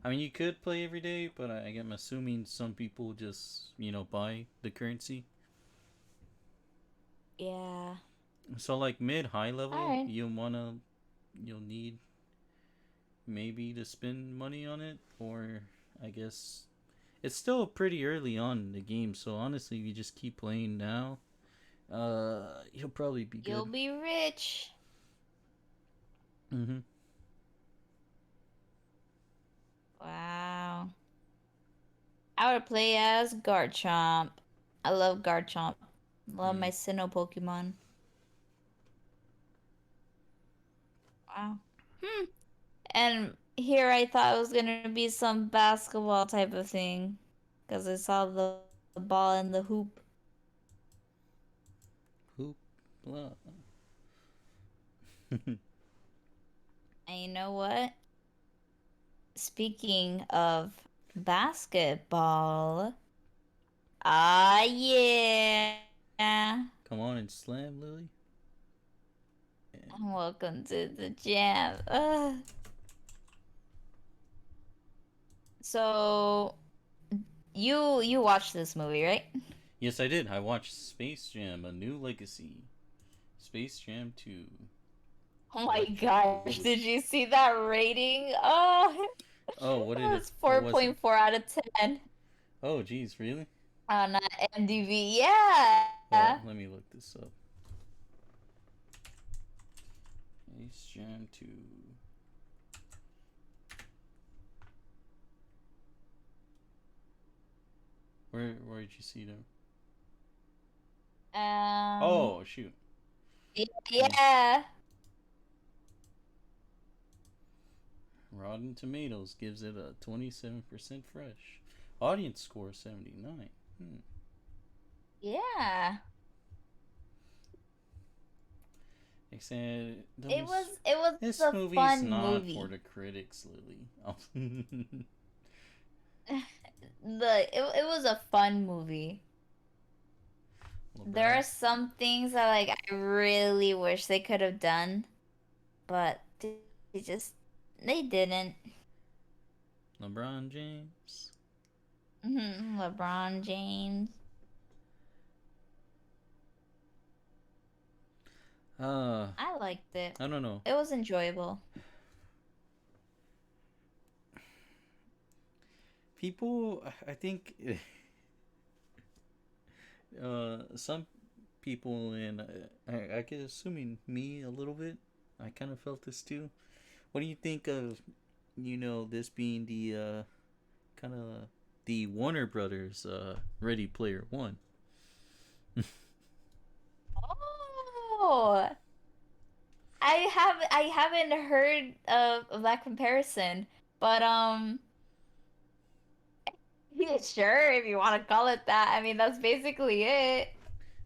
I mean, you could play every day, but I'm assuming some people just buy the currency. Yeah. So like mid high level, Alright. you'll need maybe to spend money on it, or I guess it's still pretty early on in the game. So honestly, if you just keep playing now, you'll probably be You'll good. be rich. Mm-hmm. Wow. I would play as Garchomp. I love Garchomp. Love my Mm. Sinnoh Pokemon. Wow. Hmm. And here I thought it was gonna be some basketball type of thing. Because I saw the ball in the hoop. Hoop. Blah. And you know what? Speaking of basketball, ah yeah. Come on and slam, Lily. Welcome to the jam. Ugh. So you watched this movie, right? Yes, I did. I watched Space Jam: A New Legacy. Space Jam 2. Oh my Electric gosh, Boogaloo. did you see that rating? Oh, Oh, it's what was it? 4.4 out of 10 Oh, geez, really? on MDB. Yeah. Let me look this up. Space Jam 2. Where did you see them? Um, Oh, shoot. Oh, yeah. Rotten Tomatoes gives it a 27% fresh. Audience score 79. Hmm. Yeah. They said It was this a movie's fun not for movie. the critics, Lily. It was a fun movie. There are LeBron. some things that like I really wish they could have done, but they just they didn't. LeBron James. LeBron James. Uh, I liked it. I don't know. It was enjoyable. People, I think, some people, and I guess assuming me a little bit, I kind of felt this too. What do you think of, this being the kind of the Warner Brothers Ready Player One? Oh, I haven't heard of that comparison, but yeah, sure, if you want to call it that. I mean, that's basically it.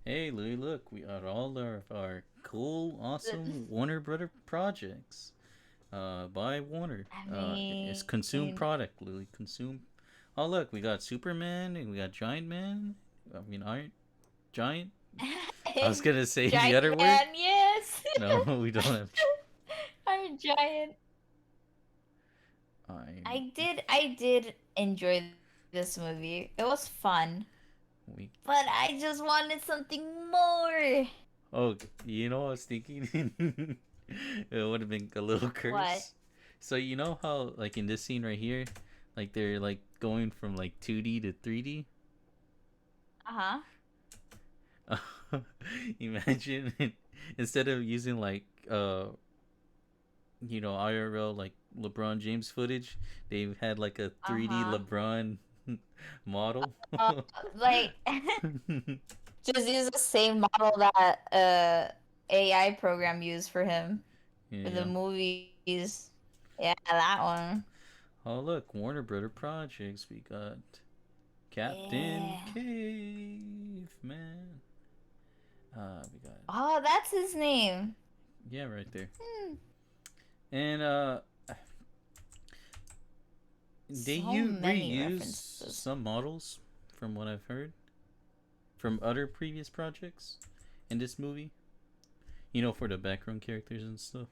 Hey, Louie, look, we got all of our cool, awesome Warner Brother projects by Warner. I It's consumed mean, product, Louie. Consumed. Oh, look, we got Superman and we got Giant Man. I mean, Iron Giant. I was gonna say the Giant other word. Man, yes. No, we don't have. I'm a giant. I'm. I did enjoy this movie. It was fun, We. but I just wanted something more. Oh, I was thinking? It would have been a little What? curse. So you know how, like in this scene right here, like they're like going from like 2D to 3D. Uh-huh. Imagine instead of using like IRL like LeBron James footage, they've had like a 3D Uh-huh. LeBron model. Uh, like just use the same model that AI program used for him for the Yeah. movies. Yeah, that one. Oh look, Warner Brother projects. We got Captain Yeah. Caveman. We got, Oh, that's his name. yeah, right there. Hmm. And they So many reuse references. some models from what I've heard from other previous projects in this movie. For the background characters and stuff.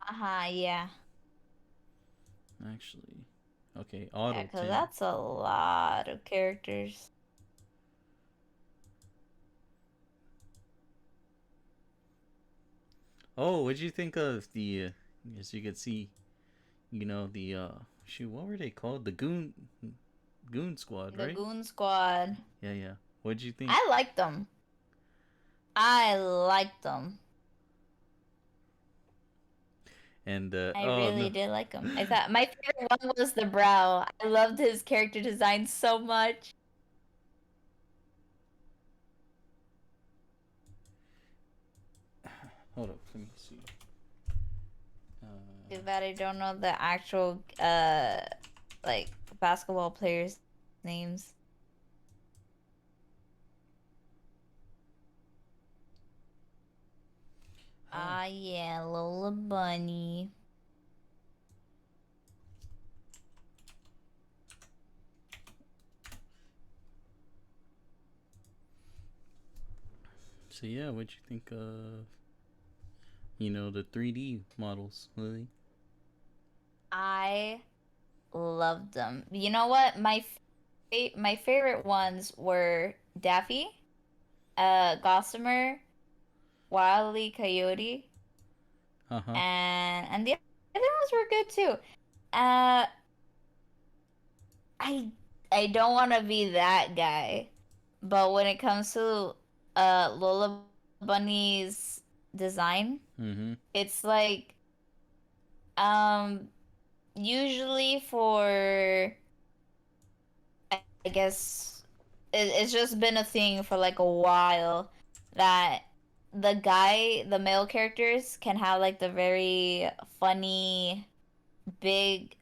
Uh-huh, yeah. Actually, okay, Yeah, Auto because 10. that's a lot of characters. Oh, what'd you think of the? As you could see, the shoot. What were they called? The Goon Squad, The right? Goon Squad. Yeah, yeah. What'd you think? I liked them. I liked them. And I oh really no, did like him. I thought my favorite one was the Brow. I loved his character design so much. hold up. Let me see. Too bad I don't know the actual like basketball players' names. Oh, Ah yeah, Lola Bunny. so yeah, what'd you think of the 3D models, Lily? I loved them. You know what? My favorite ones were Daffy, Gossamer, Wile E. Coyote, Uh huh. and the other ones were good too. Uh, I I don't want to be that guy, but when it comes to Lola Bunny's design, Mm-hmm. it's like um usually for I guess it's just been a thing for like a while that the male characters can have like the very funny big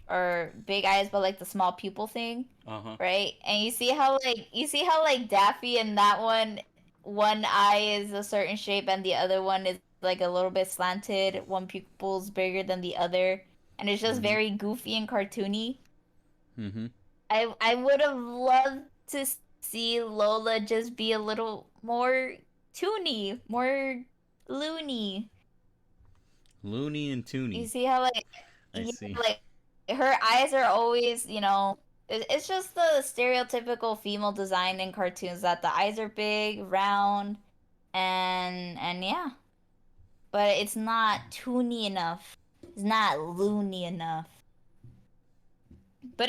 or big eyes but like the small pupil thing, Uh huh. right? And you see how like Daffy in that one eye is a certain shape and the other one is like a little bit slanted, one pupil's bigger than the other, and it's just Mm-hmm. very goofy and cartoony. Mm-hmm. I would have loved to see Lola just be a little more toony, more loony. Looney and You Tooney. see how like I yeah, see. like her eyes are always, it's just the stereotypical female design in cartoons that the eyes are big, round, and yeah, but it's not toony enough. It's not loony enough. But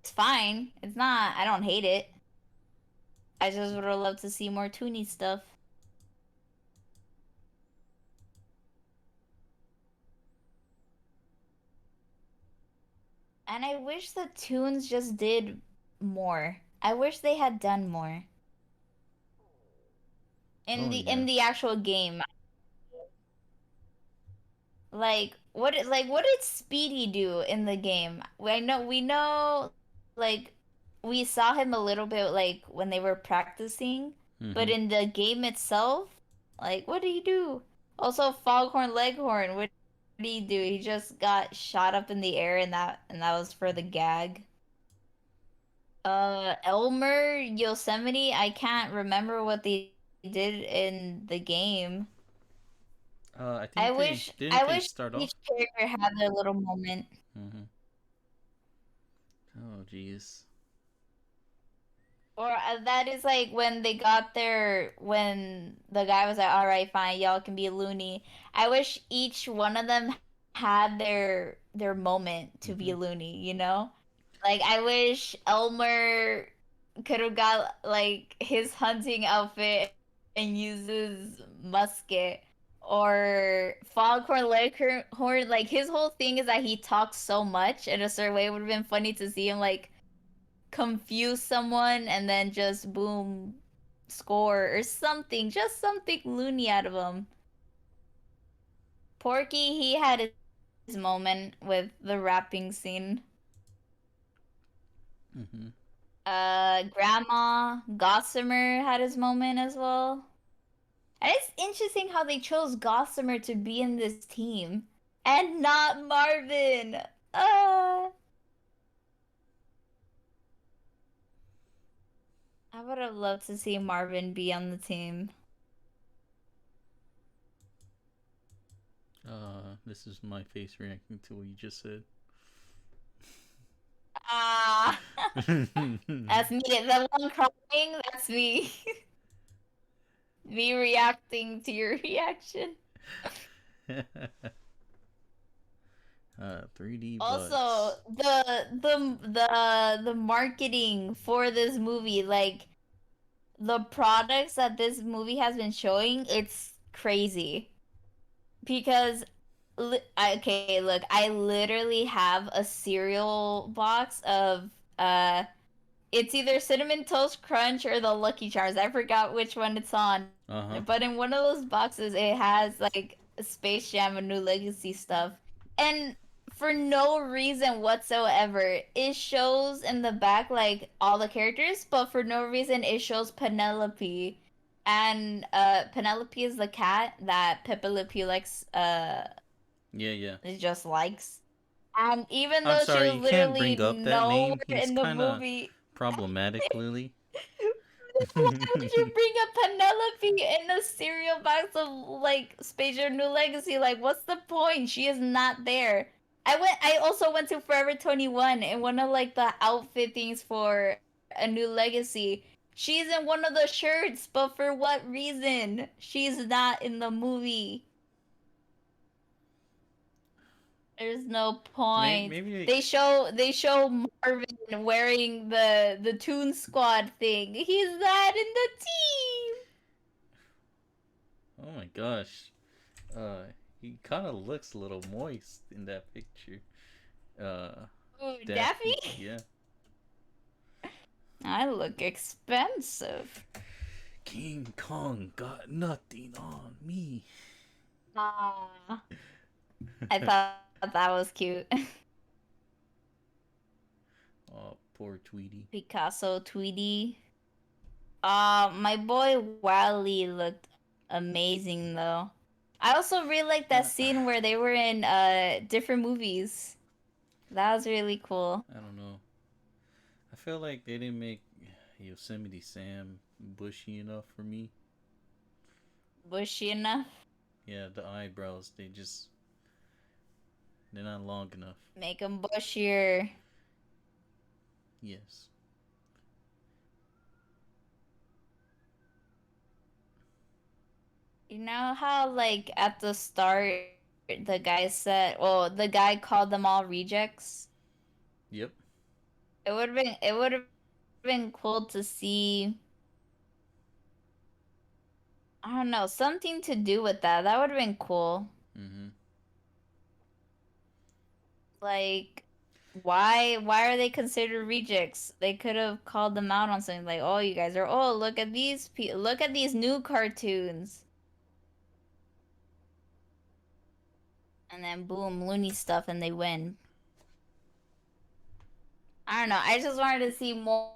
it's fine. It's not. I don't hate it. I just would have loved to see more Toonie stuff. And I wish the tunes just did more. I wish they had done more Oh in yeah. the actual game. Like what did Speedy do in the game? We know like we saw him a little bit like when they were practicing, but Mhm. in the game itself, like what did he do? Also Foghorn Leghorn, what did he do? He just got shot up in the air and that was for the gag. Elmer, Yosemite, I can't remember what they did in the game. I I think wish they I didn't wish they each start off. character had their little moment. Mhm. Oh jeez. Or that is like when they got there when the guy was like, "All right, fine, y'all can be loony." I wish each one of them had their moment to be Mhm. loony, you know? Like I wish Elmer could have got like his hunting outfit and uses musket. Or Foghorn Leghorn, like his whole thing is that he talks so much in a certain way. It would have been funny to see him like confuse someone and then just boom, score or something. Just something loony out of him. Porky, he had his moment with the rapping scene. Mhm. Grandma Gossamer had his moment as well. And it's interesting how they chose Gossamer to be in this team and not Marvin. Uh, I would have loved to see Marvin be on the team. This is my face reacting to what you just said. Ah, that's me. The one crying, that's me. Me reacting to your reaction. 3D Also, bugs. the marketing for this movie, like the products that this movie has been showing, it's crazy. Because okay, look, I literally have a cereal box of uh it's either Cinnamon Toast Crunch or the Lucky Charms. I forgot which one it's on. Uh But in huh. one of those boxes, it has like Space Jam and New Legacy stuff. And for no reason whatsoever, it shows in the back like all the characters, but for no reason it shows Penelope. And Penelope is the cat that Pepe Le Pew likes Yeah, yeah. just likes. And even I'm though she sorry, was you can't literally bring up that nowhere name. He's in the kind of movie, problematic, Lily. why would you bring up Penelope in a cereal box of like Space Jam New Legacy? Like, what's the point? She is not there. I also went to Forever 21 and one of like the outfit things for a new legacy. She's in one of the shirts, but for what reason? She's not in the movie. There's no maybe, point. maybe. They show Marvin wearing the Toon Squad thing. He's not in the team. Oh my gosh. Uh, he kind of looks a little moist in that picture. Uh, Ooh, Daffy? Daffy. Yeah. I look expensive. King Kong got nothing on me. Ah, I thought that was cute. Oh, poor Tweety. Picasso Tweety. My boy Wally looked amazing though. I also really like that Uh, scene where they were in different movies. That was really cool. I don't know. I feel like they didn't make Yosemite Sam bushy enough for me. Bushy enough. Yeah, the eyebrows, they're not long enough. Make them bushier. Yes. You know how like at the start the guy said, well, the guy called them all rejects. Yep. It would have been cool to see I don't know, something to do with that. That would have been cool. Mm-hmm. Like, why are they considered rejects? They could have called them out on something like, "Oh, you guys are old. Look at these look at these new cartoons." And then boom, loony stuff, and they win. I don't know. I just wanted to see more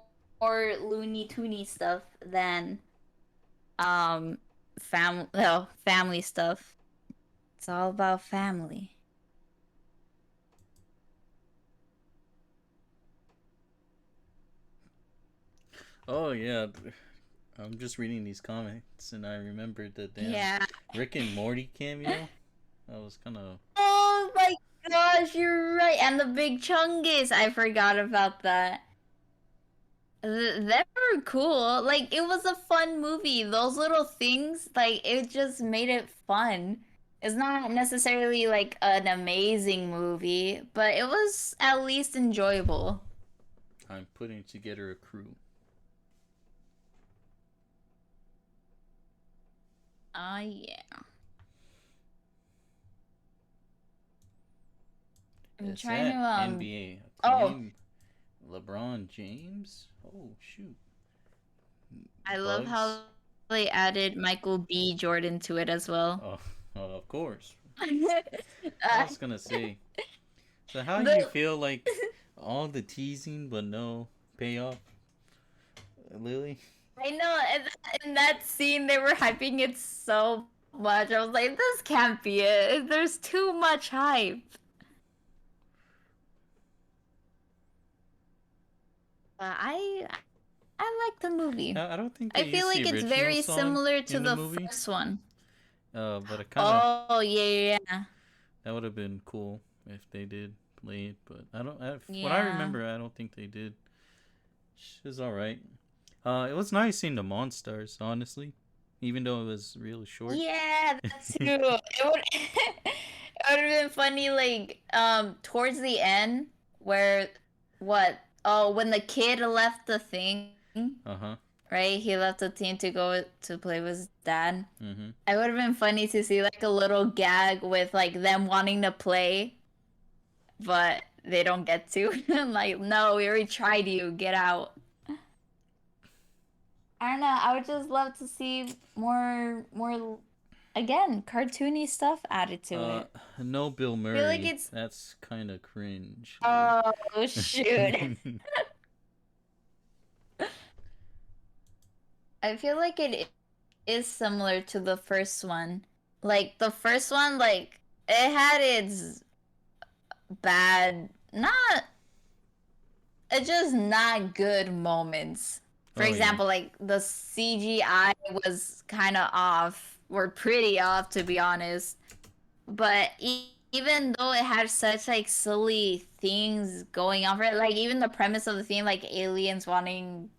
Looney Toony stuff than um family stuff. It's all about family. Oh yeah, I'm just reading these comics and I remembered the damn Yeah. Rick and Morty cameo. That was kind of. Oh my gosh, you're right. And the big Chungus. I forgot about that. They were cool. Like, it was a fun movie. Those little things, like, it just made it fun. It's not necessarily like an amazing movie, but it was at least enjoyable. I'm putting together a crew. Yeah. I'm It's trying to at NBA oh, acclaim LeBron James. Oh shoot, I love Bugs. how they added Michael B. Jordan to it as well. Oh, of course. I uh, was gonna say. So how you the feel like all the teasing but no payoff, Lily? I know in that scene they were hyping it so much. I was like, this can't be it. There's too much hype. But I like the movie. I don't think they I feel used the like it's original very song similar to in the the movie. first one. But it kind of Oh yeah. that would have been cool if they did play it. But I don't. What I Yeah. remember, I don't think they did. It was all right. It was nice seeing the monsters, honestly, even though it was really short. Yeah, that's true. It would it would have been funny like towards the end where what when the kid left the thing, Uh-huh. right? He left the team to go to play with his dad. Mm-hmm. It would have been funny to see like a little gag with like them wanting to play, but they don't get to. Like, no, we already tried you. Get out. I don't know. I would just love to see more again, cartoony stuff added to Uh, it. no Bill I feel like Murray. it's That's kind of cringe, Lily. oh shoot. I feel like it is similar to the first one. Like the first one, like it had its bad, not it's just not good moments. For Oh yeah. example, like the CGI was kind of off, or pretty off to be honest. But even though it had such like silly things going on for it, like even the premise of the theme, like aliens wanting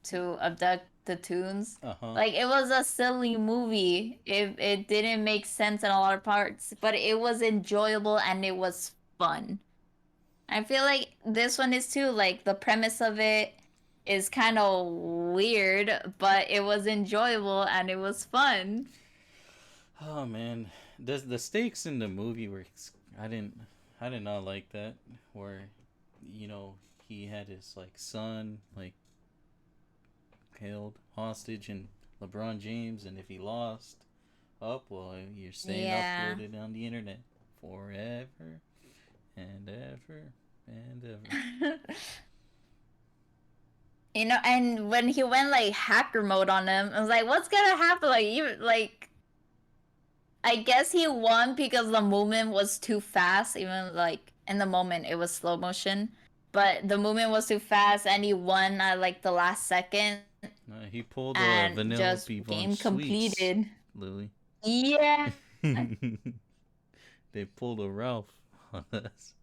to abduct the Toons, Uh huh. like it was a silly movie. It didn't make sense in a lot of parts, but it was enjoyable and it was fun. I feel like this one is too. Like the premise of it is kind of weird, but it was enjoyable and it was fun. Oh man, the stakes in the movie were. I didn't. I did not like that. Where, you know, he had his like son like held hostage and LeBron James, and if he lost, up, well, you're staying Yeah. uploaded on the internet forever and ever and ever. You know, and when he went like hacker mode on him, I was like, what's gonna happen? Like you like I guess he won because the movement was too fast, even like in the moment it was slow motion. But the movement was too fast and he won at like the last second He pulled a and just Vanellope Von game Sweets, completed. Lily. Yeah. They pulled a Ralph on us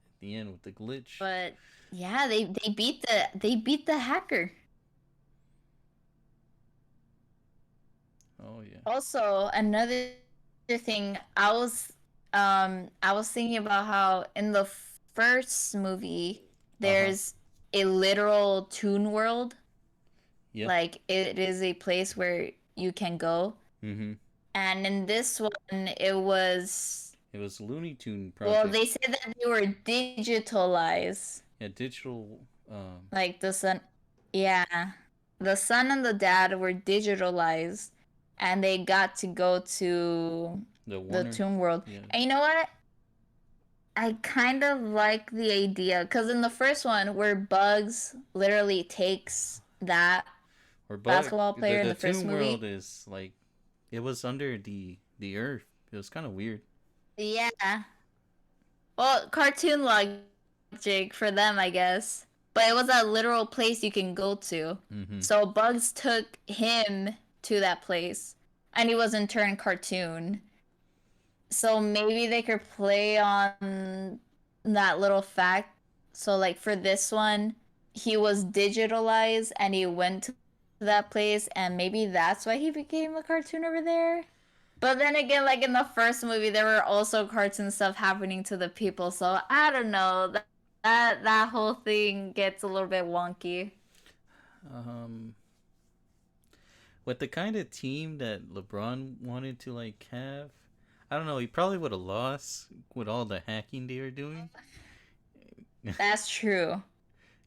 at the end with the glitch. But yeah, they beat the hacker. Oh yeah. Also, another thing, I was thinking about how in the first movie Uh huh. there's a literal Toon World. Yep. Like it is a place where you can go. Mm-hmm. And in this one, it was, It was Looney Tune well, project. they said that they were digitalized. Yeah, digital. Like the son, yeah. The son and the dad were digitalized and they got to go to The the Warner. Toon World. Yeah. And you know what? I kind of like the idea because in the first one, where Bugs literally takes that Or but basketball the player in the the first Toon World movie, is like it was under the earth. It was kind of weird. yeah. Well, cartoon logic for them, I guess. But it was a literal place you can go to. Mm-hmm. So Bugs took him to that place, and he was in turn cartoon. So maybe they could play on that little fact. So like for this one, he was digitalized and he went to that place, and maybe that's why he became a cartoon over there. But then again, like in the first movie, there were also cartoon stuff happening to the people. So I don't know. That whole thing gets a little bit wonky. Um, with the kind of team that LeBron wanted to like have, I don't know. He probably would have lost with all the hacking they were doing. That's true.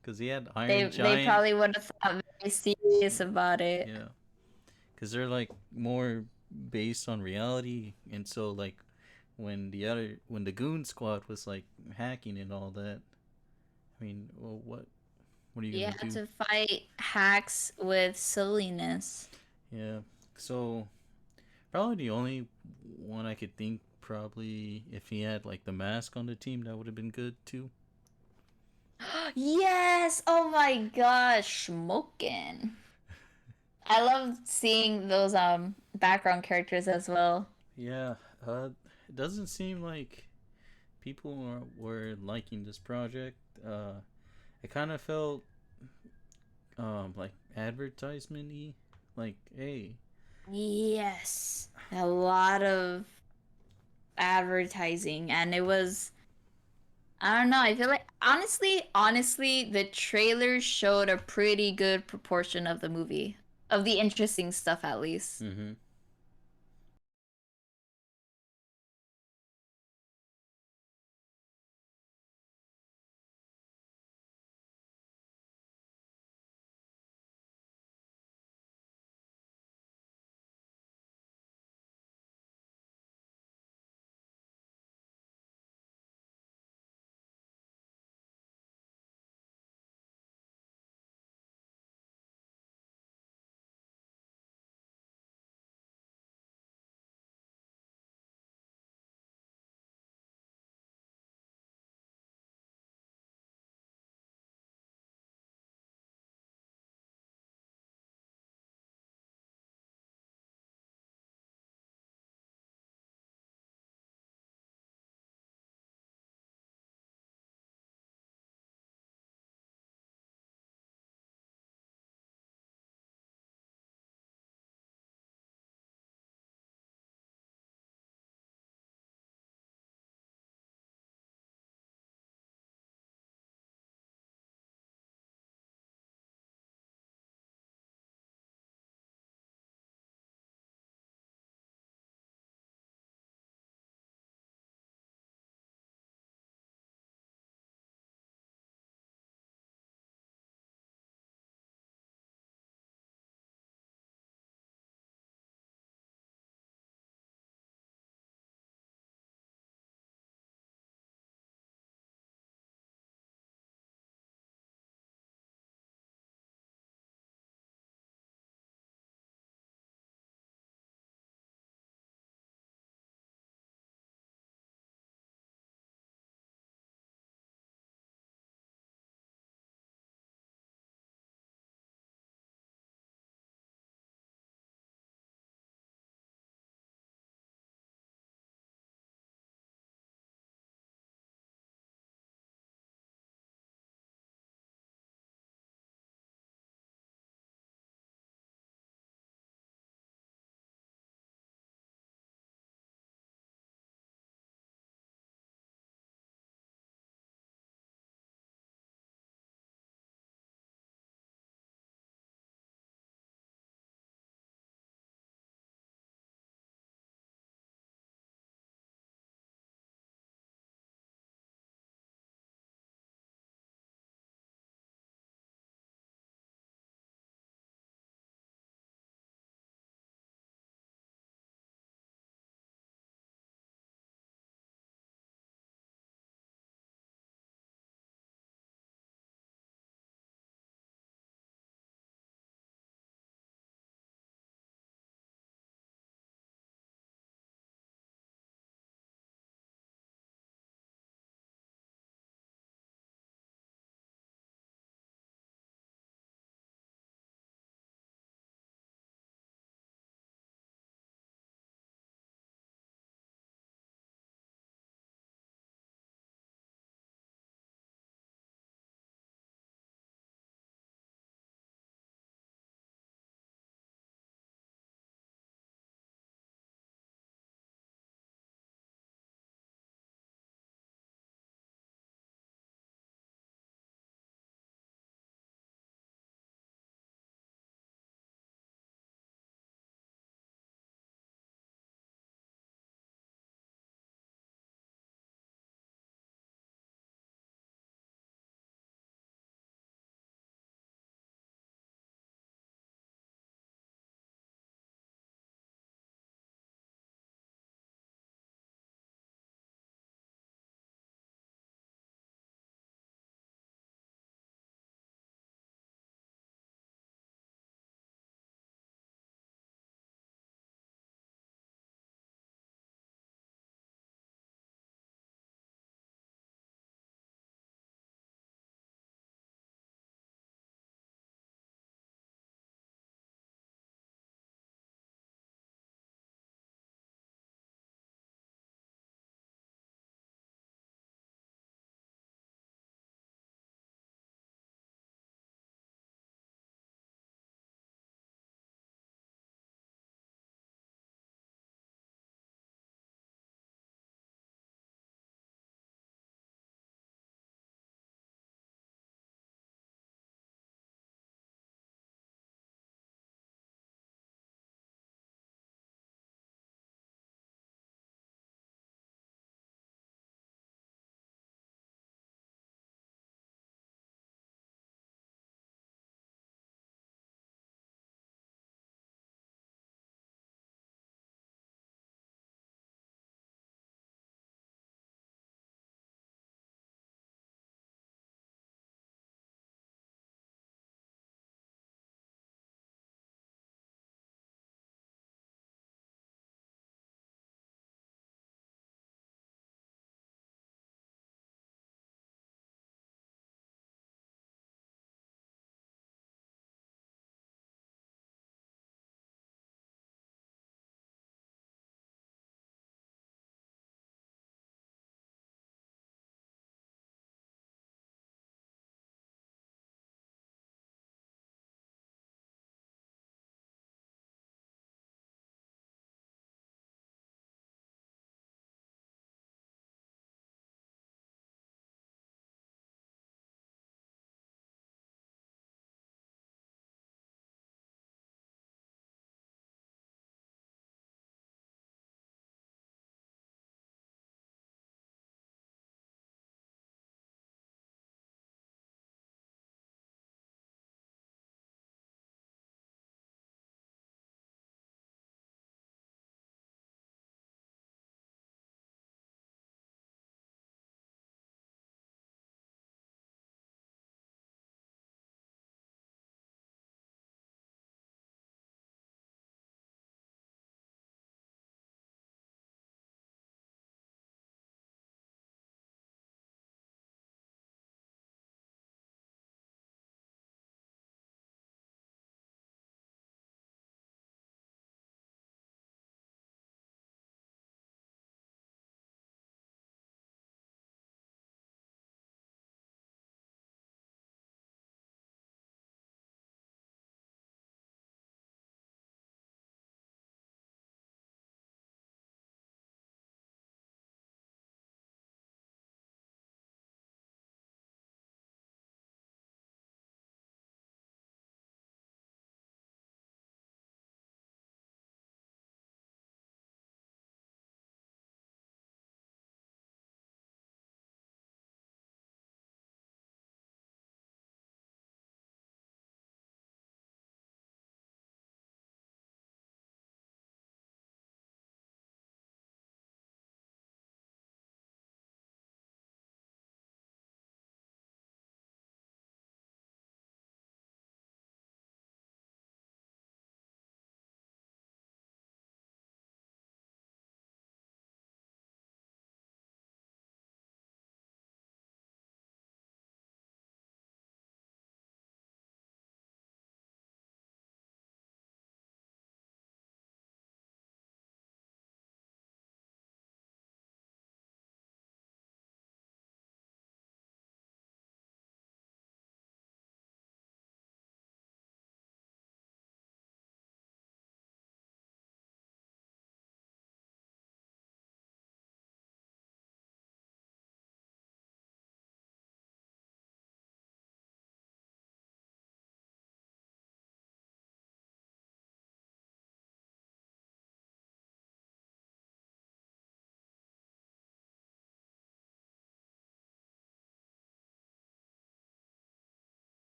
Because he had They Iron they Giant. probably would have thought very serious about it. Yeah. Because they're like more based on reality, and so like when the Goon Squad was like hacking and all that. I mean, well, what are you You gonna had do? to fight hacks with silliness. Yeah. So probably the only one I could think, probably if he had like the mask on the team, that would have been good too. Yes! Oh my gosh, smoking. I love seeing those background characters as well. Yeah. It doesn't seem like people were liking this project. It kind of felt like advertisement-y. Like, hey, Yes. A lot of advertising and it was, I don't know, I feel like honestly the trailer showed a pretty good proportion of the movie. Of the interesting stuff at least. mm-hmm.